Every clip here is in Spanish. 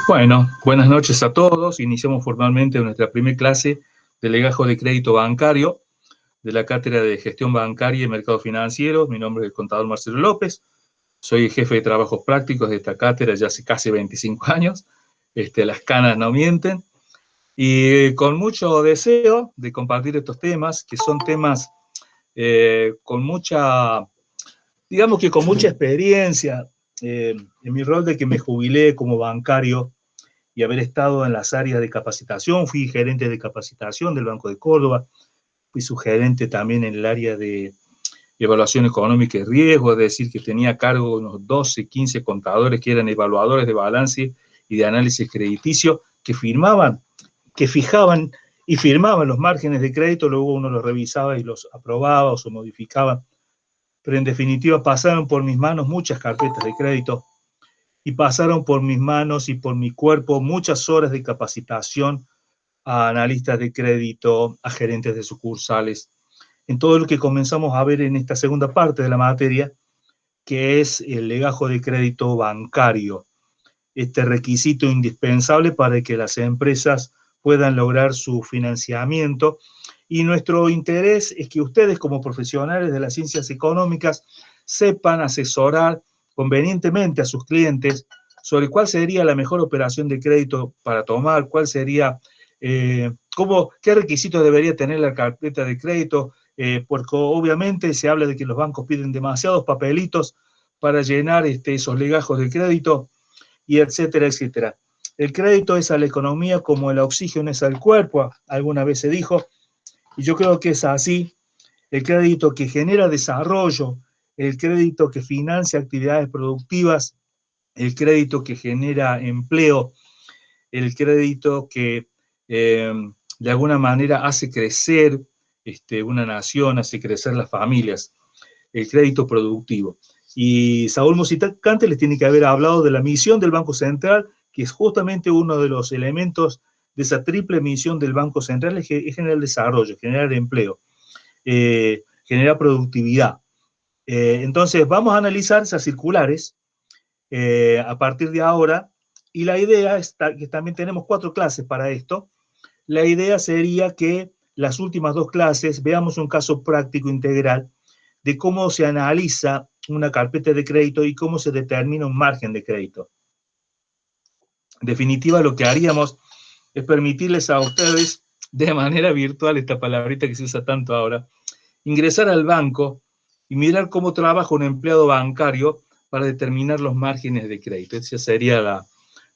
Bueno, buenas noches a todos. Iniciamos formalmente nuestra primera clase de legajo de crédito bancario de la Cátedra de Gestión Bancaria y Mercados Financieros. Mi nombre es el contador Marcelo López. Soy el jefe de trabajos prácticos de esta cátedra ya hace casi 25 años. Las canas no mienten. Y con mucho deseo de compartir estos temas, que son temas con mucha, digamos que con mucha experiencia. En mi rol de que me jubilé como bancario y haber estado en las áreas de capacitación, fui gerente de capacitación del Banco de Córdoba, fui subgerente también en el área de evaluación económica y riesgo, es decir, que tenía a cargo unos 12, 15 contadores que eran evaluadores de balance y de análisis crediticio, que firmaban, que fijaban y firmaban los márgenes de crédito, luego uno los revisaba y los aprobaba o se modificaban, pero en definitiva pasaron por mis manos muchas carpetas de crédito, y pasaron por mis manos y por mi cuerpo muchas horas de capacitación a analistas de crédito, a gerentes de sucursales, en todo lo que comenzamos a ver en esta segunda parte de la materia, que es el legajo de crédito bancario, este requisito indispensable para que las empresas puedan lograr su financiamiento. Y nuestro interés es que ustedes, como profesionales de las ciencias económicas, sepan asesorar convenientemente a sus clientes sobre cuál sería la mejor operación de crédito para tomar, cuál sería, qué requisitos debería tener la carpeta de crédito, porque obviamente se habla de que los bancos piden demasiados papelitos para llenar esos legajos de crédito, y etcétera, etcétera. El crédito es a la economía como el oxígeno es al cuerpo, alguna vez se dijo, y yo creo que es así. El crédito que genera desarrollo, el crédito que financia actividades productivas, el crédito que genera empleo, el crédito que de alguna manera hace crecer una nación, hace crecer las familias, el crédito productivo. Y Saúl Musicante les tiene que haber hablado de la misión del Banco Central, que es justamente uno de los elementos de esa triple misión del Banco Central, es generar desarrollo, generar empleo, generar productividad. Entonces, vamos a analizar esas circulares a partir de ahora, y la idea es que también tenemos 4 clases para esto. La idea sería que las últimas 2 clases veamos un caso práctico integral de cómo se analiza una carpeta de crédito y cómo se determina un margen de crédito. En definitiva, lo que haríamos es permitirles a ustedes, de manera virtual, esta palabrita que se usa tanto ahora, ingresar al banco y mirar cómo trabaja un empleado bancario para determinar los márgenes de crédito. Esa sería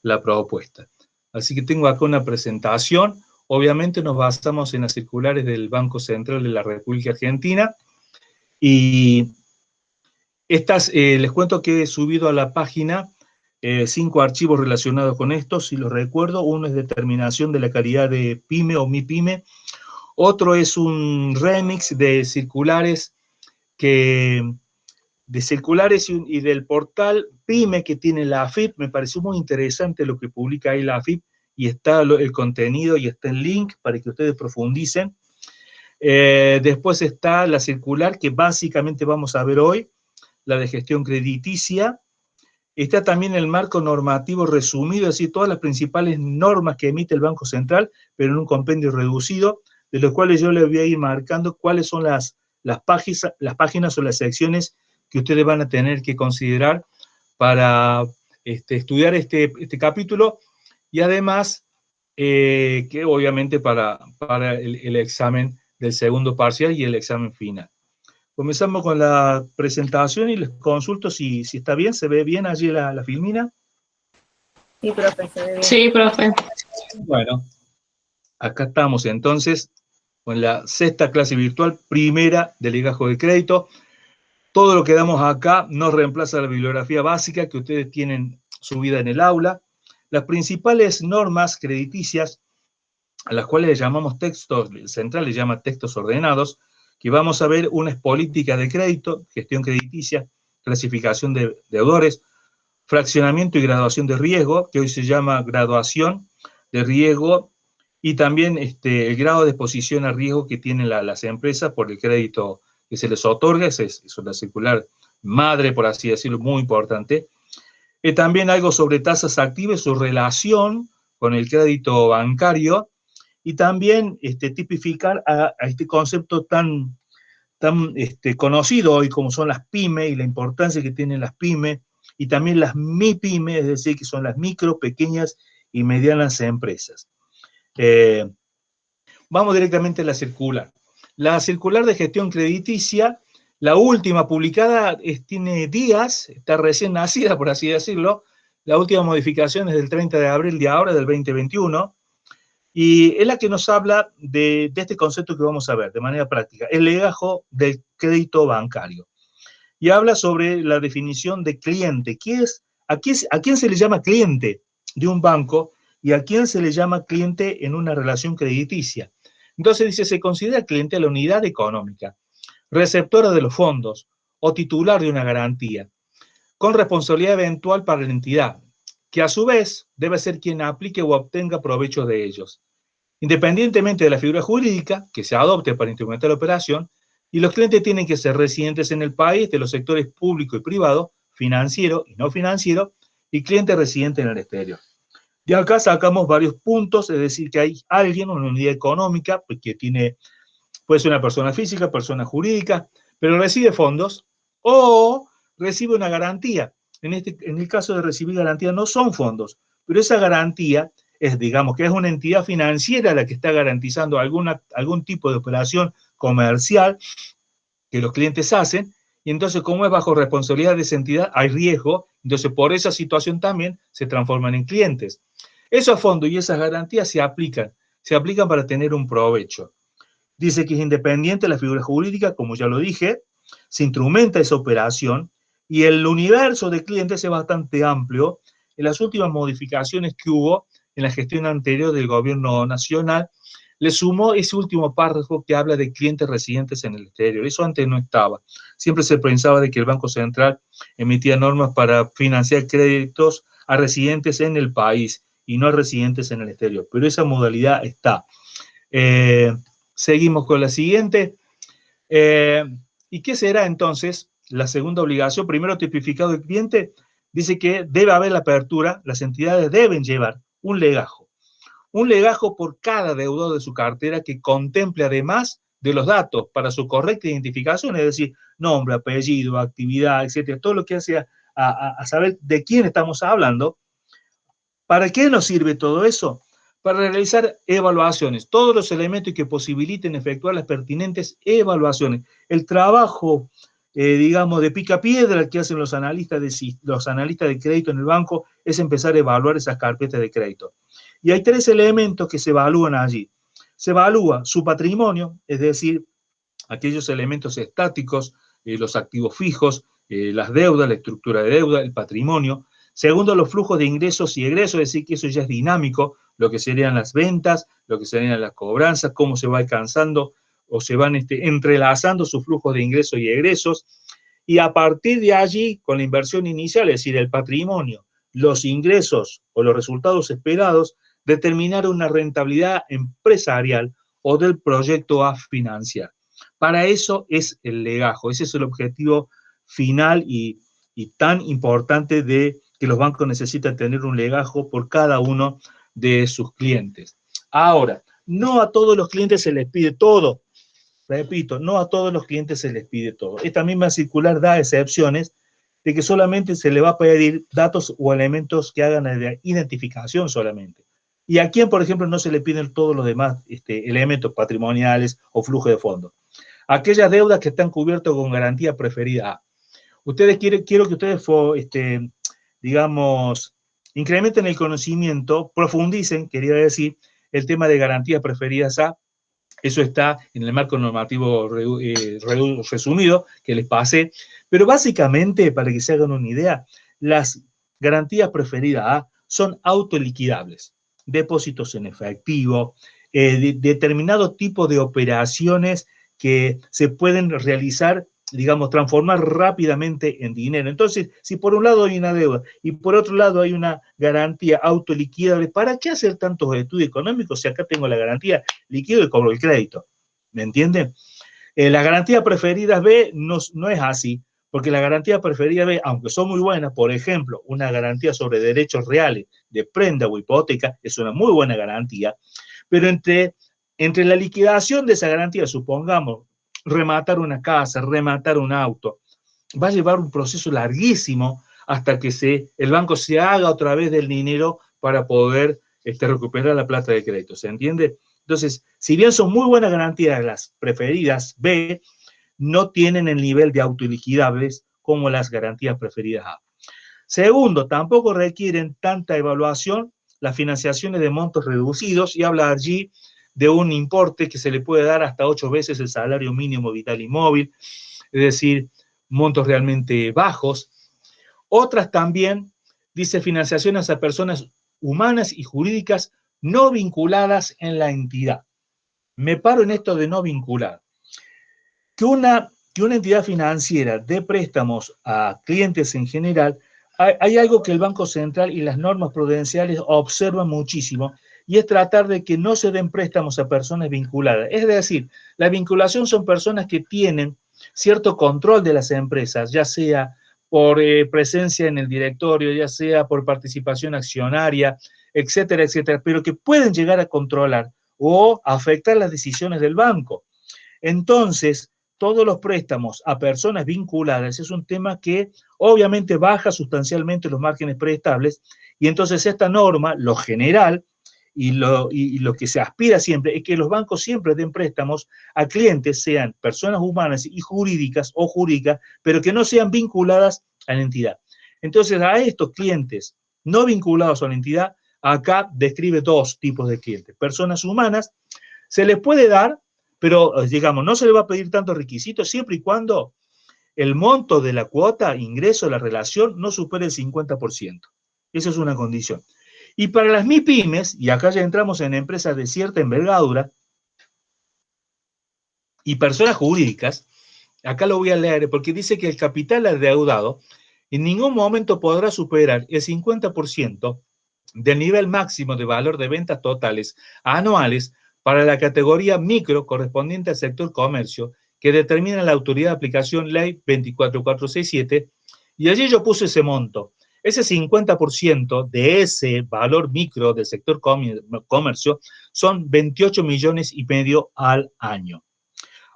la propuesta. Así que tengo acá una presentación. Obviamente nos basamos en las circulares del Banco Central de la República Argentina, y estas, les cuento que he subido a la página 5 archivos relacionados con esto, si los recuerdo. Uno es determinación de la calidad de PYME o MIPYME, otro es un remix de circulares y del portal PYME que tiene la AFIP. Me pareció muy interesante lo que publica ahí la AFIP, y está el contenido y está el link para que ustedes profundicen. Después está la circular que básicamente vamos a ver hoy, la de gestión crediticia. Está también el marco normativo resumido, es decir, todas las principales normas que emite el Banco Central, pero en un compendio reducido, de los cuales yo les voy a ir marcando cuáles son las páginas o las secciones que ustedes van a tener que considerar para estudiar este capítulo, y además que obviamente para el examen del segundo parcial y el examen final. Comenzamos con la presentación y les consulto si está bien, ¿se ve bien allí la filmina? Sí, profe, se ve bien. Sí, profe. Bueno, acá estamos entonces con la 6ª clase virtual, primera de legajo de crédito. Todo lo que damos acá no reemplaza la bibliografía básica que ustedes tienen subida en el aula. Las principales normas crediticias, a las cuales le llamamos textos, el central le llama textos ordenados, que vamos a ver: una es política de crédito, gestión crediticia, clasificación de deudores, fraccionamiento y graduación de riesgo, que hoy se llama graduación de riesgo, y también el grado de exposición a riesgo que tienen las empresas por el crédito que se les otorga. Es una circular madre, por así decirlo, muy importante. También algo sobre tasas activas, su relación con el crédito bancario, y también tipificar a este concepto tan conocido hoy como son las pymes y la importancia que tienen las pymes, y también las MIPYME, es decir, que son las micro, pequeñas y medianas empresas. Vamos directamente a la circular. La circular de gestión crediticia, la última publicada, tiene días, está recién nacida, por así decirlo. La última modificación es del 30 de abril de ahora, del 2021, y es la que nos habla de este concepto que vamos a ver de manera práctica, el legajo del crédito bancario. Y habla sobre la definición de cliente. ¿A quién se le llama cliente de un banco y a quién se le llama cliente en una relación crediticia? Entonces dice, se considera cliente a la unidad económica, receptora de los fondos o titular de una garantía, con responsabilidad eventual para la entidad, que a su vez debe ser quien aplique o obtenga provecho de ellos, independientemente de la figura jurídica que se adopte para instrumentar la operación. Y los clientes tienen que ser residentes en el país de los sectores público y privado, financiero y no financiero, y clientes residentes en el exterior. De acá sacamos varios puntos, es decir, que hay alguien, una unidad económica, pues, que puede ser una persona física, persona jurídica, pero recibe fondos o recibe una garantía. En el caso de recibir garantía no son fondos, pero esa garantía es, digamos, que es una entidad financiera la que está garantizando algún tipo de operación comercial que los clientes hacen, y entonces como es bajo responsabilidad de esa entidad, hay riesgo, entonces por esa situación también se transforman en clientes. Esos fondos y esas garantías se aplican para tener un provecho. Dice que es independiente la figura jurídica, como ya lo dije, se instrumenta esa operación, y el universo de clientes es bastante amplio. En las últimas modificaciones que hubo en la gestión anterior del gobierno nacional, le sumó ese último párrafo que habla de clientes residentes en el exterior. Eso antes no estaba. Siempre se pensaba de que el Banco Central emitía normas para financiar créditos a residentes en el país y no a residentes en el exterior, pero esa modalidad está. Seguimos con la siguiente. ¿Y qué será entonces la segunda obligación? Primero, tipificado del cliente, dice que debe haber la apertura, las entidades deben llevar un legajo por cada deudor de su cartera, que contemple además de los datos para su correcta identificación, es decir, nombre, apellido, actividad, etcétera, todo lo que hace a saber de quién estamos hablando. ¿Para qué nos sirve todo eso? Para realizar evaluaciones, todos los elementos que posibiliten efectuar las pertinentes evaluaciones. El trabajo, digamos, de picapiedra que hacen los analistas de crédito en el banco es empezar a evaluar esas carpetas de crédito. Y hay tres elementos que se evalúan allí. Se evalúa su patrimonio, es decir, aquellos elementos estáticos, los activos fijos, las deudas, la estructura de deuda, el patrimonio. Segundo, los flujos de ingresos y egresos, es decir, que eso ya es dinámico, lo que serían las ventas, lo que serían las cobranzas, cómo se va alcanzando o se van entrelazando sus flujos de ingresos y egresos. Y a partir de allí, con la inversión inicial, es decir, el patrimonio, los ingresos o los resultados esperados, determinar una rentabilidad empresarial o del proyecto a financiar. Para eso es el legajo, ese es el objetivo final y tan importante de que los bancos necesitan tener un legajo por cada uno de sus clientes. Ahora, no a todos los clientes se les pide todo. Repito, no a todos los clientes se les pide todo. Esta misma circular da excepciones de que solamente se le va a pedir datos o elementos que hagan la identificación solamente. ¿Y a quién, por ejemplo, no se le piden todos los demás elementos patrimoniales o flujo de fondos? Aquellas deudas que están cubiertas con garantía preferida A. Quiero que ustedes, digamos, incrementen el conocimiento, profundicen, quería decir, el tema de garantías preferidas A. Eso está en el marco normativo resumido que les pasé. Pero básicamente, para que se hagan una idea, las garantías preferidas A son autoliquidables, depósitos en efectivo, determinado tipo de operaciones que se pueden realizar, digamos, transformar rápidamente en dinero. Entonces, si por un lado hay una deuda y por otro lado hay una garantía autoliquidable, ¿para qué hacer tantos estudios económicos si acá tengo la garantía, liquido y cobro el crédito? ¿Me entienden? La garantía preferida B no es así, porque la garantía preferida B, aunque son muy buenas, por ejemplo, una garantía sobre derechos reales de prenda o hipoteca, es una muy buena garantía, pero entre la liquidación de esa garantía, supongamos, rematar una casa, rematar un auto, va a llevar un proceso larguísimo hasta que el banco se haga otra vez del dinero para poder recuperar la plata de crédito, ¿se entiende? Entonces, si bien son muy buenas garantías las preferidas B, no tienen el nivel de autoliquidables como las garantías preferidas A. Segundo, tampoco requieren tanta evaluación las financiaciones de montos reducidos, y habla allí de un importe que se le puede dar hasta 8 veces el salario mínimo vital y móvil, es decir, montos realmente bajos. Otras también, dice, financiaciones a personas humanas y jurídicas no vinculadas en la entidad. Me paro en esto de no vincular. Que una entidad financiera dé préstamos a clientes en general, hay algo que el Banco Central y las normas prudenciales observan muchísimo, y es tratar de que no se den préstamos a personas vinculadas. Es decir, la vinculación son personas que tienen cierto control de las empresas, ya sea por presencia en el directorio, ya sea por participación accionaria, etcétera, etcétera, pero que pueden llegar a controlar o afectar las decisiones del banco. Entonces, todos los préstamos a personas vinculadas es un tema que obviamente baja sustancialmente los márgenes preestables, y entonces esta norma, lo general y lo que se aspira siempre, es que los bancos siempre den préstamos a clientes, sean personas humanas y jurídicas o jurídicas, pero que no sean vinculadas a la entidad. Entonces, a estos clientes no vinculados a la entidad, acá describe dos tipos de clientes. Personas humanas, se les puede dar, pero digamos, no se le va a pedir tantos requisitos siempre y cuando el monto de la cuota, ingreso, la relación, no supere el 50%. Esa es una condición. Y para las MIPYMES, y acá ya entramos en empresas de cierta envergadura, y personas jurídicas, acá lo voy a leer porque dice que el capital adeudado en ningún momento podrá superar el 50% del nivel máximo de valor de ventas totales anuales para la categoría micro correspondiente al sector comercio, que determina la autoridad de aplicación ley 24467, y allí yo puse ese monto. Ese 50% de ese valor micro del sector comercio son 28 millones y medio al año.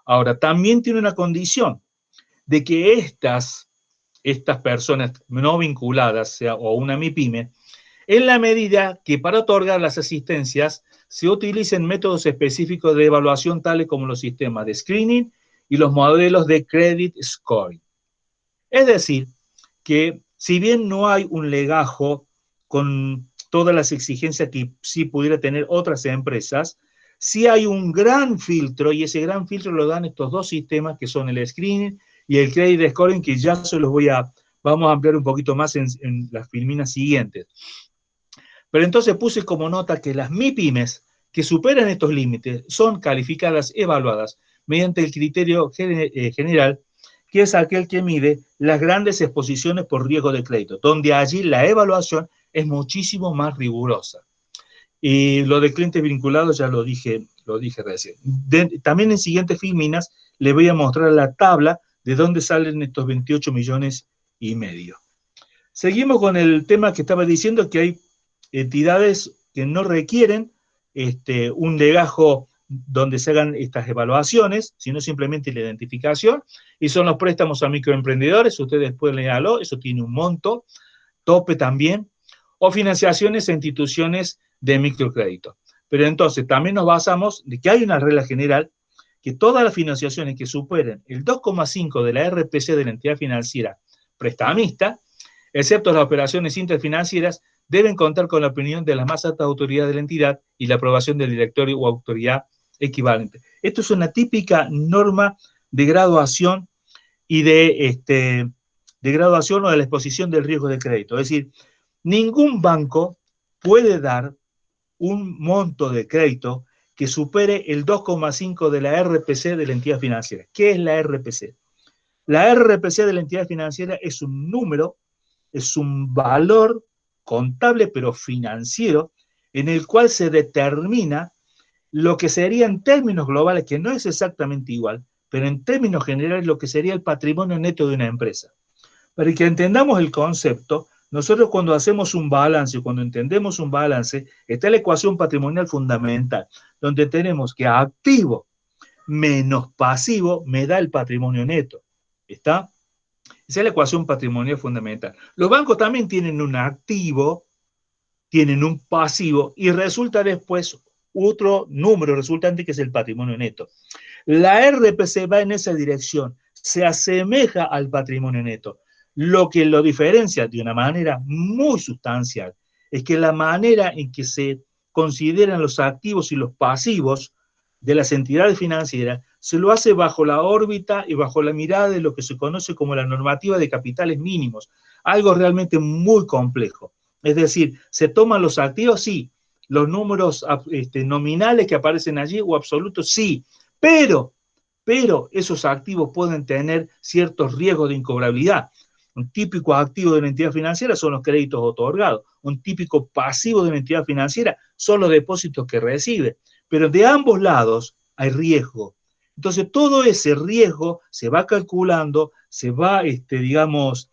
Ahora, también tiene una condición de que estas personas no vinculadas, sea o una MIPYME, en la medida que para otorgar las asistencias se utilicen métodos específicos de evaluación tales como los sistemas de screening y los modelos de credit scoring. Es decir, que si bien no hay un legajo con todas las exigencias que sí pudiera tener otras empresas, sí hay un gran filtro, y ese gran filtro lo dan estos dos sistemas que son el screening y el credit scoring, que ya se los vamos a ampliar un poquito más en las filminas siguientes. Pero entonces puse como nota que las MIPYMES que superan estos límites son calificadas, evaluadas mediante el criterio general, que es aquel que mide las grandes exposiciones por riesgo de crédito, donde allí la evaluación es muchísimo más rigurosa. Y lo de clientes vinculados ya lo dije recién. También en siguientes filminas les voy a mostrar la tabla de dónde salen estos 28 millones y medio. Seguimos con el tema que estaba diciendo, que hay entidades que no requieren un legajo donde se hagan estas evaluaciones, sino simplemente la identificación, y son los préstamos a microemprendedores. Ustedes pueden leerlo, eso tiene un monto, tope también, o financiaciones a instituciones de microcrédito. Pero entonces también nos basamos de que hay una regla general, que todas las financiaciones que superen el 2,5 de la RPC de la entidad financiera prestamista, excepto las operaciones interfinancieras, deben contar con la opinión de las más altas autoridades de la entidad y la aprobación del directorio o autoridad equivalente. Esto es una típica norma de graduación y de graduación o de la exposición del riesgo de crédito. Es decir, ningún banco puede dar un monto de crédito que supere el 2,5 de la RPC de la entidad financiera. ¿Qué es la RPC? La RPC de la entidad financiera es un número, es un valor contable pero financiero, en el cual se determina lo que sería en términos globales, que no es exactamente igual, pero en términos generales lo que sería el patrimonio neto de una empresa. Para que entendamos el concepto, nosotros cuando hacemos un balance, cuando entendemos un balance, está la ecuación patrimonial fundamental, donde tenemos que activo menos pasivo me da el patrimonio neto. ¿Está? Esa es la ecuación patrimonial fundamental. Los bancos también tienen un activo, tienen un pasivo, y resulta después otro número resultante que es el patrimonio neto. La RPC va en esa dirección, se asemeja al patrimonio neto. Lo que lo diferencia de una manera muy sustancial es que la manera en que se consideran los activos y los pasivos de las entidades financieras se lo hace bajo la órbita y bajo la mirada de lo que se conoce como la normativa de capitales mínimos, algo realmente muy complejo. Es decir, se toman los activos, sí, los números nominales que aparecen allí o absolutos, sí, pero esos activos pueden tener ciertos riesgos de incobrabilidad. Un típico activo de una entidad financiera son los créditos otorgados. Un típico pasivo de una entidad financiera son los depósitos que recibe. Pero de ambos lados hay riesgo. Entonces, todo ese riesgo se va calculando, se va, digamos,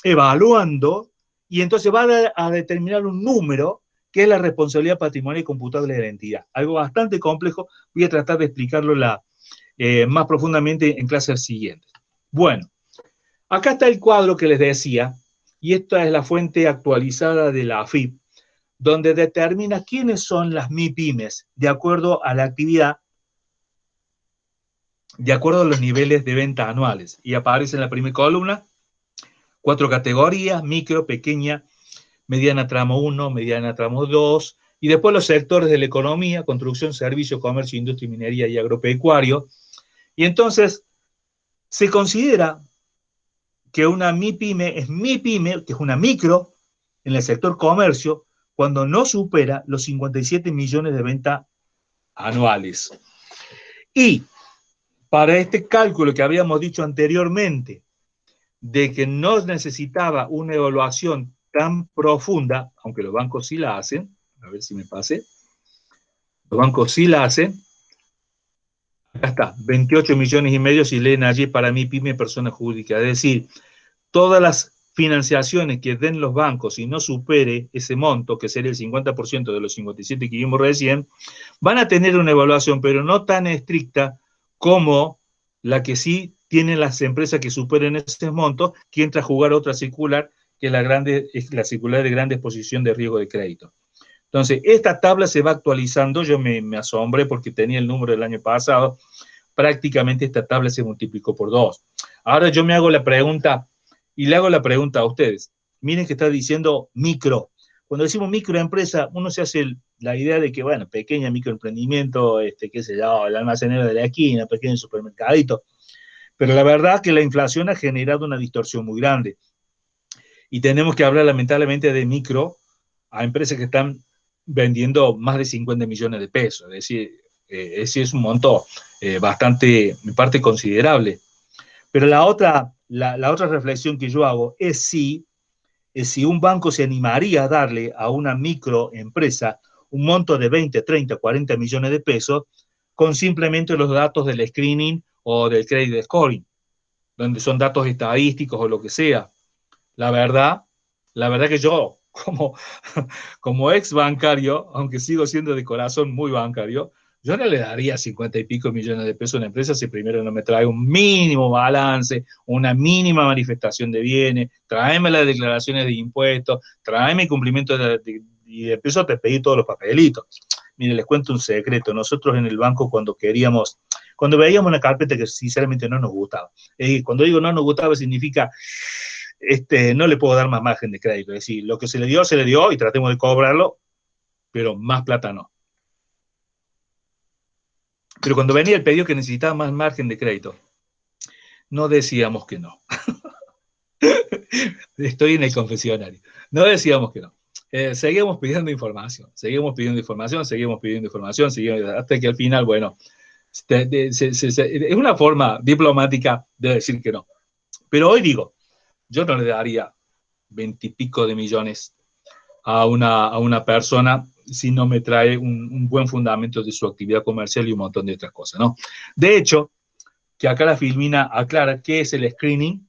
evaluando, y entonces va a determinar un número que es la responsabilidad patrimonial y computable de la entidad. Algo bastante complejo, voy a tratar de explicarlo más profundamente en clases siguientes. Bueno, acá está el cuadro que les decía, y esta es la fuente actualizada de la AFIP, donde determina quiénes son las MIPYMES, de acuerdo a la actividad, de acuerdo a los niveles de venta anuales. Y aparece en la primera columna 4 categorías: micro, pequeña, mediana tramo 1, mediana tramo 2, y después los sectores de la economía: construcción, servicio, comercio, industria, minería y agropecuario. Y entonces se considera que una MIPYME es MIPYME, que es una micro, en el sector comercio, cuando no supera los 57 millones de ventas anuales. Y para este cálculo que habíamos dicho anteriormente, de que no necesitaba una evaluación tan profunda, aunque los bancos sí la hacen, a ver si me pase, los bancos sí la hacen, acá está, 28 millones y medio si leen allí para MIPYME, persona jurídica, es decir, todas las financiaciones que den los bancos y no supere ese monto, que sería el 50% de los 57 que vimos recién, van a tener una evaluación, pero no tan estricta como la que sí tienen las empresas que superen ese monto, que entra a jugar otra circular, que es la circular de gran exposición de riesgo de crédito. Entonces, esta tabla se va actualizando. Yo me asombré porque tenía el número del año pasado. Prácticamente esta tabla se multiplicó por 2. Ahora yo me hago la pregunta, y le hago la pregunta a ustedes. Miren que está diciendo micro. Cuando decimos microempresa, uno se hace la idea de que, bueno, pequeña microemprendimiento, qué sé yo, el almacenero de la esquina, pequeño supermercadito. Pero la verdad que la inflación ha generado una distorsión muy grande. Y tenemos que hablar lamentablemente de micro a empresas que están vendiendo más de 50 millones de pesos. Es decir, es un monto bastante, en parte, considerable. Pero la otra reflexión que yo hago es si un banco se animaría a darle a una microempresa un monto de 20, 30, 40 millones de pesos con simplemente los datos del screening o del credit scoring, donde son datos estadísticos o lo que sea. La verdad que yo, como ex bancario, aunque sigo siendo de corazón muy bancario, yo no le daría 50 y pico millones de pesos a una empresa si primero no me trae un mínimo balance, una mínima manifestación de bienes, tráeme las declaraciones de impuestos, tráeme cumplimiento y empiezo a pedir todos los papelitos. Mire, les cuento un secreto. Nosotros en el banco cuando veíamos una carpeta que sinceramente no nos gustaba, cuando digo no nos gustaba significa no le puedo dar más margen de crédito. Es decir, lo que se le dio y tratemos de cobrarlo, pero más plata no. Pero cuando venía el pedido que necesitaba más margen de crédito, no decíamos que no. Estoy en el confesionario. No decíamos que no. Seguíamos pidiendo información, hasta que al final, bueno, es una forma diplomática de decir que no. Pero hoy digo, yo no le daría 20 y pico de millones a una persona si no me trae un buen fundamento de su actividad comercial y un montón de otras cosas, ¿no? De hecho, que acá la Filmina aclara qué es el screening.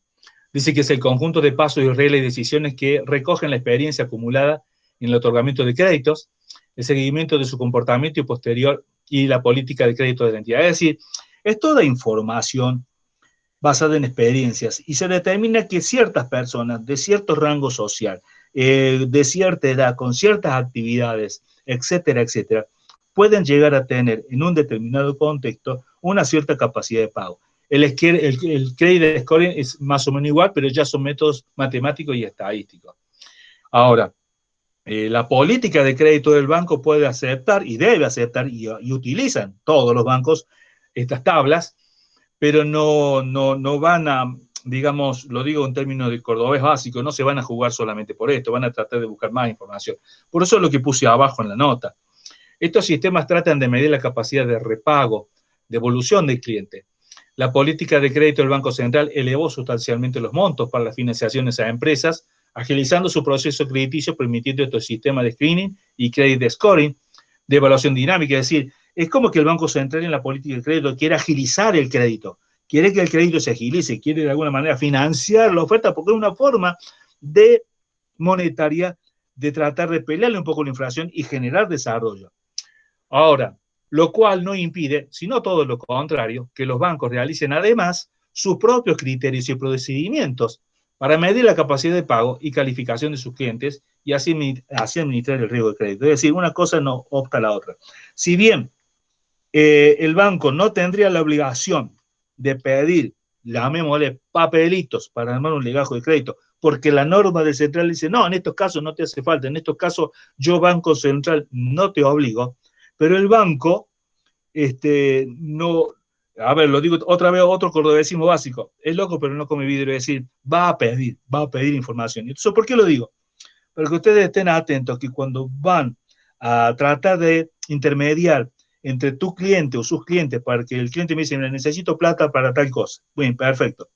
Dice que es el conjunto de pasos y reglas y decisiones que recogen la experiencia acumulada en el otorgamiento de créditos, el seguimiento de su comportamiento y posterior y la política de crédito de la entidad. Es decir, es toda información basada en experiencias y se determina que ciertas personas de cierto rango social, de cierta edad, con ciertas actividades, etcétera, etcétera, pueden llegar a tener en un determinado contexto una cierta capacidad de pago. El credit scoring es más o menos igual, pero ya son métodos matemáticos y estadísticos. Ahora, la política de crédito del banco puede aceptar y debe aceptar, y utilizan todos los bancos estas tablas, pero no van a, digamos, lo digo en términos de cordobés básico, no se van a jugar solamente por esto, van a tratar de buscar más información. Por eso es lo que puse abajo en la nota. Estos sistemas tratan de medir la capacidad de repago, de evolución del cliente. La política de crédito del Banco Central elevó sustancialmente los montos para las financiaciones a empresas, agilizando su proceso crediticio, permitiendo estos sistemas de screening y credit scoring de evaluación dinámica. Es decir, es como que el Banco Central en la política de crédito quiere agilizar el crédito, quiere que el crédito se agilice, quiere de alguna manera financiar la oferta, porque es una forma de monetaria de tratar de pelearle un poco la inflación y generar desarrollo. Ahora, lo cual no impide, sino todo lo contrario, que los bancos realicen además sus propios criterios y procedimientos para medir la capacidad de pago y calificación de sus clientes y así administrar el riesgo de crédito. Es decir, una cosa no opta a la otra. Si bien el banco no tendría la obligación de pedir, llamémosle, papelitos para armar un legajo de crédito, porque la norma del central dice, no, en estos casos no te hace falta, en estos casos yo, Banco Central, no te obligo, pero el banco, no, a ver, lo digo otra vez, otro cordobesismo básico, es loco pero no come vidrio, es decir, va a pedir información. Entonces, ¿por qué lo digo? Para que ustedes estén atentos que cuando van a tratar de intermediar entre tu cliente o sus clientes para que el cliente me dice, necesito plata para tal cosa. Bueno, perfecto.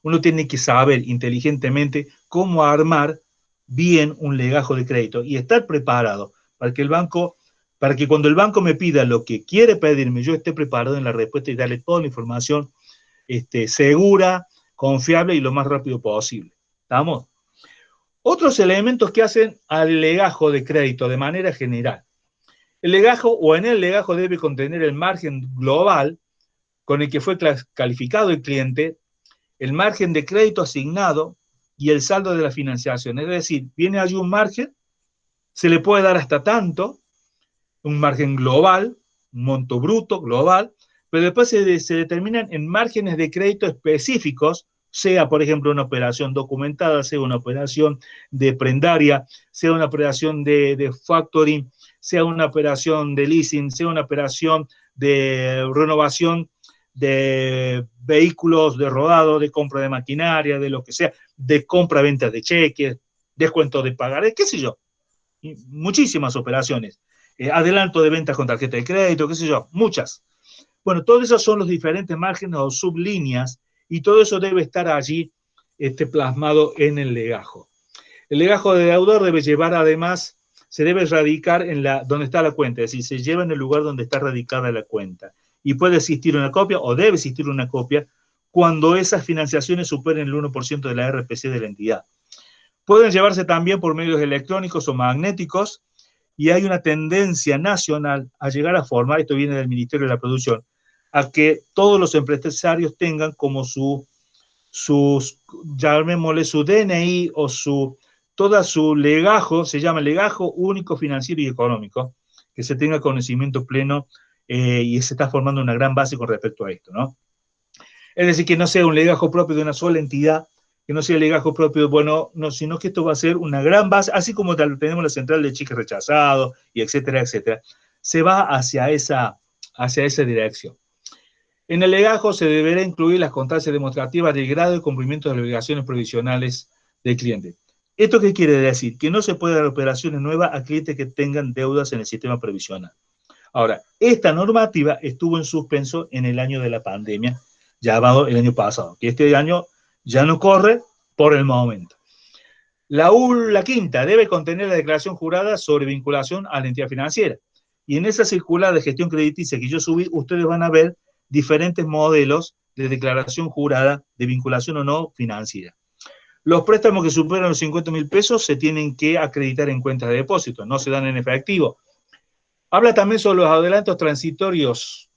Uno tiene que saber inteligentemente cómo armar bien un legajo de crédito y estar preparado para que el banco, para que cuando el banco me pida lo que quiere pedirme, yo esté preparado en la respuesta y darle toda la información segura, confiable y lo más rápido posible. ¿Estamos? Otros elementos que hacen al legajo de crédito de manera general. El legajo o en el legajo debe contener el margen global con el que fue calificado el cliente, el margen de crédito asignado y el saldo de la financiación. Es decir, viene allí un margen, se le puede dar hasta tanto, un margen global, un monto bruto global, pero después se determinan en márgenes de crédito específicos, sea, por ejemplo, una operación documentada, sea una operación de prendaria, sea una operación de factoring, sea una operación de leasing, sea una operación de renovación de vehículos, de rodado, de compra de maquinaria, de lo que sea, de compra-venta de cheques, descuento de pagarés, qué sé yo. Muchísimas operaciones. Adelanto de ventas con tarjeta de crédito, qué sé yo, muchas. Bueno, todos esos son los diferentes márgenes o sublíneas y todo eso debe estar allí plasmado en el legajo. El legajo de deudor debe llevar además, se debe radicar en donde está la cuenta, es decir, se lleva en el lugar donde está radicada la cuenta. Y puede existir una copia o debe existir una copia cuando esas financiaciones superen el 1% de la RPC de la entidad. Pueden llevarse también por medios electrónicos o magnéticos y hay una tendencia nacional a llegar a formar, esto viene del Ministerio de la Producción, a que todos los empresarios tengan como llamémosle su DNI o toda su legajo, se llama legajo único financiero y económico, que se tenga conocimiento pleno y se está formando una gran base con respecto a esto, ¿no? Es decir, que no sea un legajo propio de una sola entidad, que no sea el legajo propio, bueno, no, sino que esto va a ser una gran base, así como tenemos la central de cheques rechazados, y etcétera, etcétera, se va hacia esa dirección. En el legajo se deberá incluir las constancias demostrativas del grado de cumplimiento de las obligaciones provisionales del cliente. ¿Esto qué quiere decir? Que no se puede dar operaciones nuevas a clientes que tengan deudas en el sistema previsional. Ahora, esta normativa estuvo en suspenso en el año de la pandemia, llamado el año pasado, que este año ya no corre por el momento. La quinta, debe contener la declaración jurada sobre vinculación a la entidad financiera. Y en esa circular de gestión crediticia que yo subí, ustedes van a ver diferentes modelos de declaración jurada de vinculación o no financiera. Los préstamos que superan los 50.000 pesos se tienen que acreditar en cuentas de depósito, no se dan en efectivo. Habla también sobre los adelantos transitorios.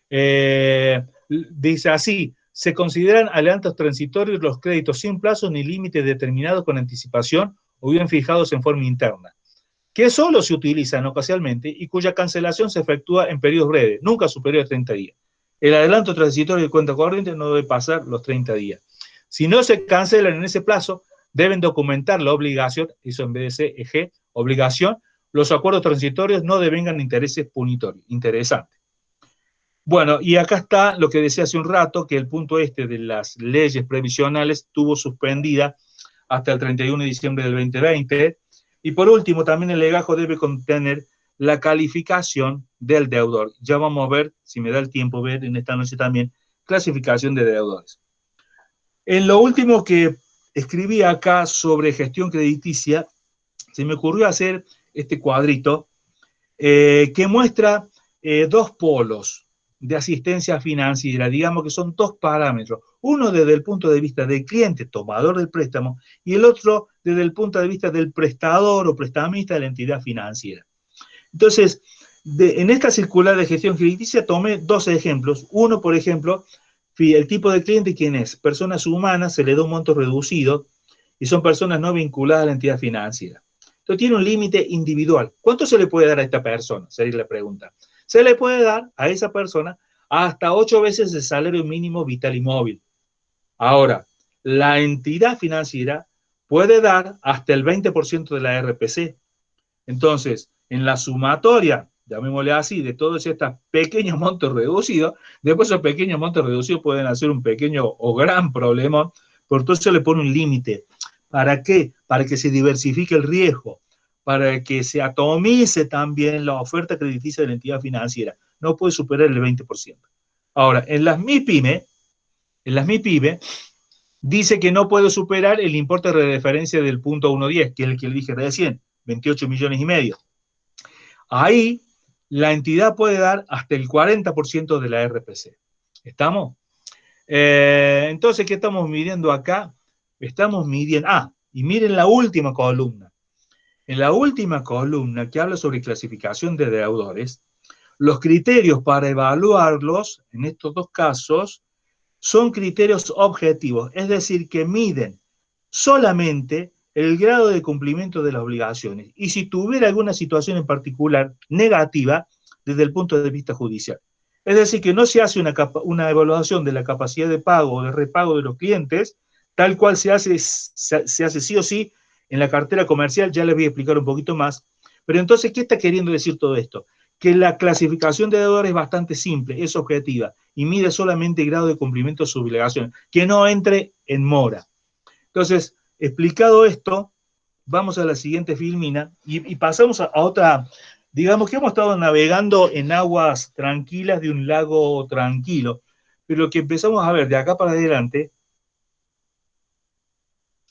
Dice así, se consideran adelantos transitorios los créditos sin plazos ni límites determinados con anticipación o bien fijados en forma interna, que solo se utilizan ocasionalmente y cuya cancelación se efectúa en periodos breves, nunca superior a 30 días. El adelanto transitorio de cuenta corriente no debe pasar los 30 días. Si no se cancelan en ese plazo, deben documentar la obligación, eso en vez de EG, obligación, los acuerdos transitorios no devengan intereses punitorios. Interesante. Bueno, y acá está lo que decía hace un rato, que el punto este de las leyes previsionales estuvo suspendida hasta el 31 de diciembre del 2020. Y por último, también el legajo debe contener la calificación del deudor. Ya vamos a ver, si me da el tiempo, ver en esta noche también, clasificación de deudores. En lo último que escribí acá sobre gestión crediticia, se me ocurrió hacer este cuadrito que muestra dos polos de asistencia financiera, digamos que son dos parámetros, uno desde el punto de vista del cliente, tomador del préstamo, y el otro desde el punto de vista del prestador o prestamista de la entidad financiera. Entonces, en esta circular de gestión crediticia tomé dos ejemplos. Uno, por ejemplo, el tipo de cliente, ¿quién es? Personas humanas, se le da un monto reducido y son personas no vinculadas a la entidad financiera. Entonces tiene un límite individual. ¿Cuánto se le puede dar a esta persona? Sería la pregunta. Se le puede dar a esa persona hasta 8 veces el salario mínimo vital y móvil. Ahora, la entidad financiera puede dar hasta el 20% de la RPC. Entonces, en la sumatoria, llamémosle así, de todos estos pequeños montos reducidos, después esos pequeños montos reducidos pueden hacer un pequeño o gran problema, por todo eso le pone un límite. ¿Para qué? Para que se diversifique el riesgo, para que se atomice también la oferta crediticia de la entidad financiera. No puede superar el 20%. Ahora, en las MIPYME, dice que no puede superar el importe de referencia del punto 1.10, que es el que le dije recién, 28,5 millones. Ahí la entidad puede dar hasta el 40% de la RPC. ¿Estamos? Entonces, ¿qué estamos midiendo acá? Estamos midiendo, y miren la última columna. En la última columna que habla sobre clasificación de deudores, los criterios para evaluarlos, en estos dos casos, son criterios objetivos, es decir, que miden solamente el grado de cumplimiento de las obligaciones y si tuviera alguna situación en particular negativa desde el punto de vista judicial. Es decir, que no se hace una evaluación de la capacidad de pago o de repago de los clientes, tal cual se hace sí o sí en la cartera comercial, ya les voy a explicar un poquito más. Pero entonces, ¿qué está queriendo decir todo esto? Que la clasificación de deudores es bastante simple, es objetiva y mide solamente el grado de cumplimiento de sus obligaciones, que no entre en mora. Entonces, explicado esto, vamos a la siguiente filmina y pasamos a otra, digamos que hemos estado navegando en aguas tranquilas de un lago tranquilo, pero lo que empezamos a ver de acá para adelante,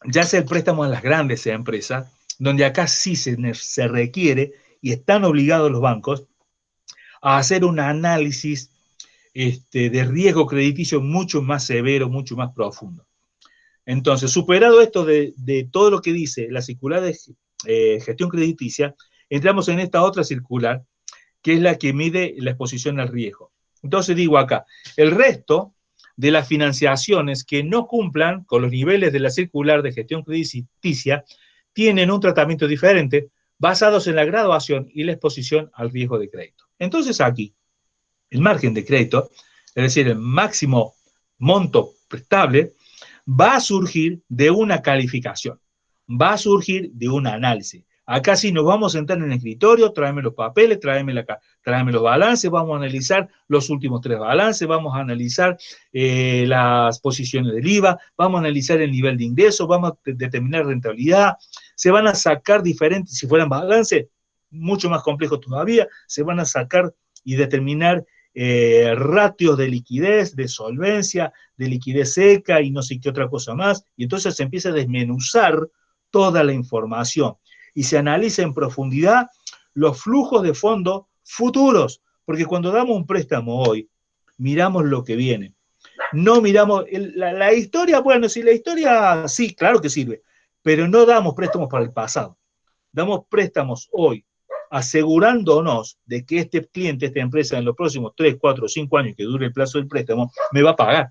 ya sea el préstamo a las grandes empresas, donde acá sí se requiere y están obligados los bancos a hacer un análisis de riesgo crediticio mucho más severo, mucho más profundo. Entonces, superado esto de todo lo que dice la circular de gestión crediticia, entramos en esta otra circular, que es la que mide la exposición al riesgo. Entonces digo acá, el resto de las financiaciones que no cumplan con los niveles de la circular de gestión crediticia tienen un tratamiento diferente basados en la graduación y la exposición al riesgo de crédito. Entonces aquí, el margen de crédito, es decir, el máximo monto prestable, va a surgir de una calificación, va a surgir de un análisis. Acá sí nos vamos a sentar en el escritorio, tráeme los papeles, tráeme los balances, vamos a analizar los últimos 3 balances, vamos a analizar las posiciones del IVA, vamos a analizar el nivel de ingreso, vamos a determinar rentabilidad, se van a sacar diferentes, si fueran balances, mucho más complejos todavía, se van a sacar y determinar ratios de liquidez, de solvencia, de liquidez seca y no sé qué otra cosa más, y entonces se empieza a desmenuzar toda la información y se analiza en profundidad los flujos de fondos futuros, porque cuando damos un préstamo hoy, miramos lo que viene. No miramos la historia, bueno, si la historia sí, claro que sirve, pero no damos préstamos para el pasado. Damos préstamos hoy, asegurándonos de que este cliente, esta empresa, en los próximos 3, 4, 5 años que dure el plazo del préstamo, me va a pagar,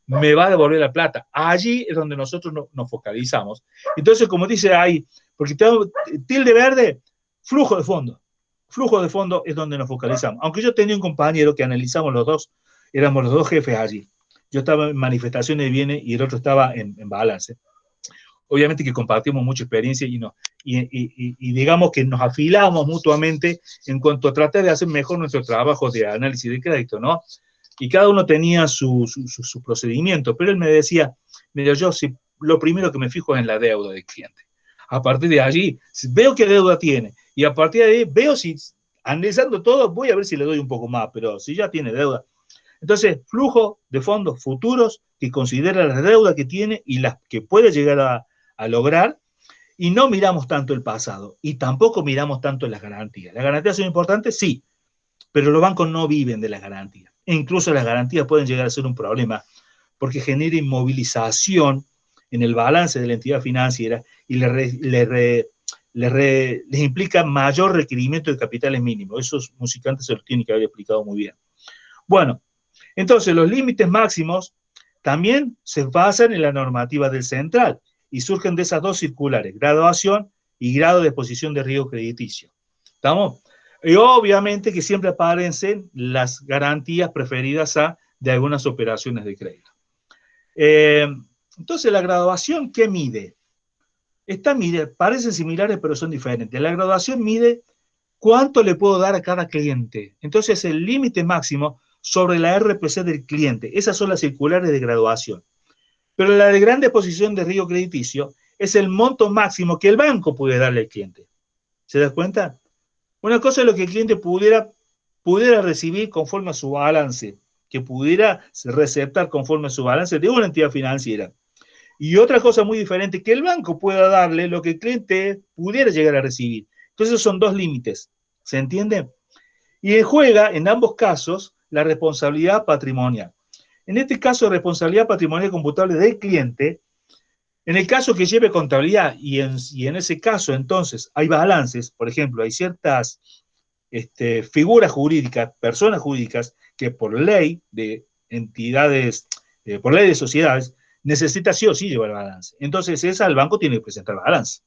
me va a devolver la plata. Allí es donde nosotros nos focalizamos. Entonces, como dice ahí, porque tengo tilde verde, flujo de fondo. Flujo de fondo es donde nos focalizamos. Aunque yo tenía un compañero que analizamos los dos, éramos los dos jefes allí. Yo estaba en manifestaciones de bienes y el otro estaba en balance. Obviamente que compartimos mucha experiencia y digamos que nos afilamos mutuamente en cuanto a tratar de hacer mejor nuestro trabajo de análisis de crédito, ¿no? Y cada uno tenía su procedimiento, pero él me decía, mira, yo si, lo primero que me fijo es en la deuda del cliente. A partir de allí, veo qué deuda tiene, y a partir de ahí veo si, analizando todo, voy a ver si le doy un poco más, pero si ya tiene deuda. Entonces, flujo de fondos futuros que considera la deuda que tiene y las que puede llegar a lograr, y no miramos tanto el pasado, y tampoco miramos tanto las garantías. ¿Las garantías son importantes? Sí, pero los bancos no viven de las garantías. E incluso las garantías pueden llegar a ser un problema, porque genera inmovilización en el balance de la entidad financiera y les implica mayor requerimiento de capitales mínimos. Esos musicantes se los tienen que haber explicado muy bien. Bueno, entonces los límites máximos también se basan en la normativa del central y surgen de esas dos circulares, graduación y grado de exposición de riesgo crediticio. ¿Estamos? Y obviamente que siempre aparecen las garantías preferidas de algunas operaciones de crédito. Entonces, la graduación, ¿qué mide? Parecen similares, pero son diferentes. La graduación mide cuánto le puedo dar a cada cliente. Entonces, el límite máximo sobre la RPC del cliente. Esas son las circulares de graduación. Pero la de gran exposición de riesgo crediticio es el monto máximo que el banco puede darle al cliente. ¿Se da cuenta? Una cosa es lo que el cliente pudiera recibir conforme a su balance, que pudiera receptar conforme a su balance de una entidad financiera. Y otra cosa muy diferente, que el banco pueda darle lo que el cliente pudiera llegar a recibir. Entonces son dos límites, ¿se entiende? Y juega en ambos casos la responsabilidad patrimonial. En este caso, responsabilidad patrimonial computable del cliente, en el caso que lleve contabilidad y en ese caso entonces hay balances, por ejemplo, hay ciertas figuras jurídicas, personas jurídicas que por ley de entidades, por ley de sociedades, necesita sí o sí llevar balance. Entonces el banco tiene que presentar balance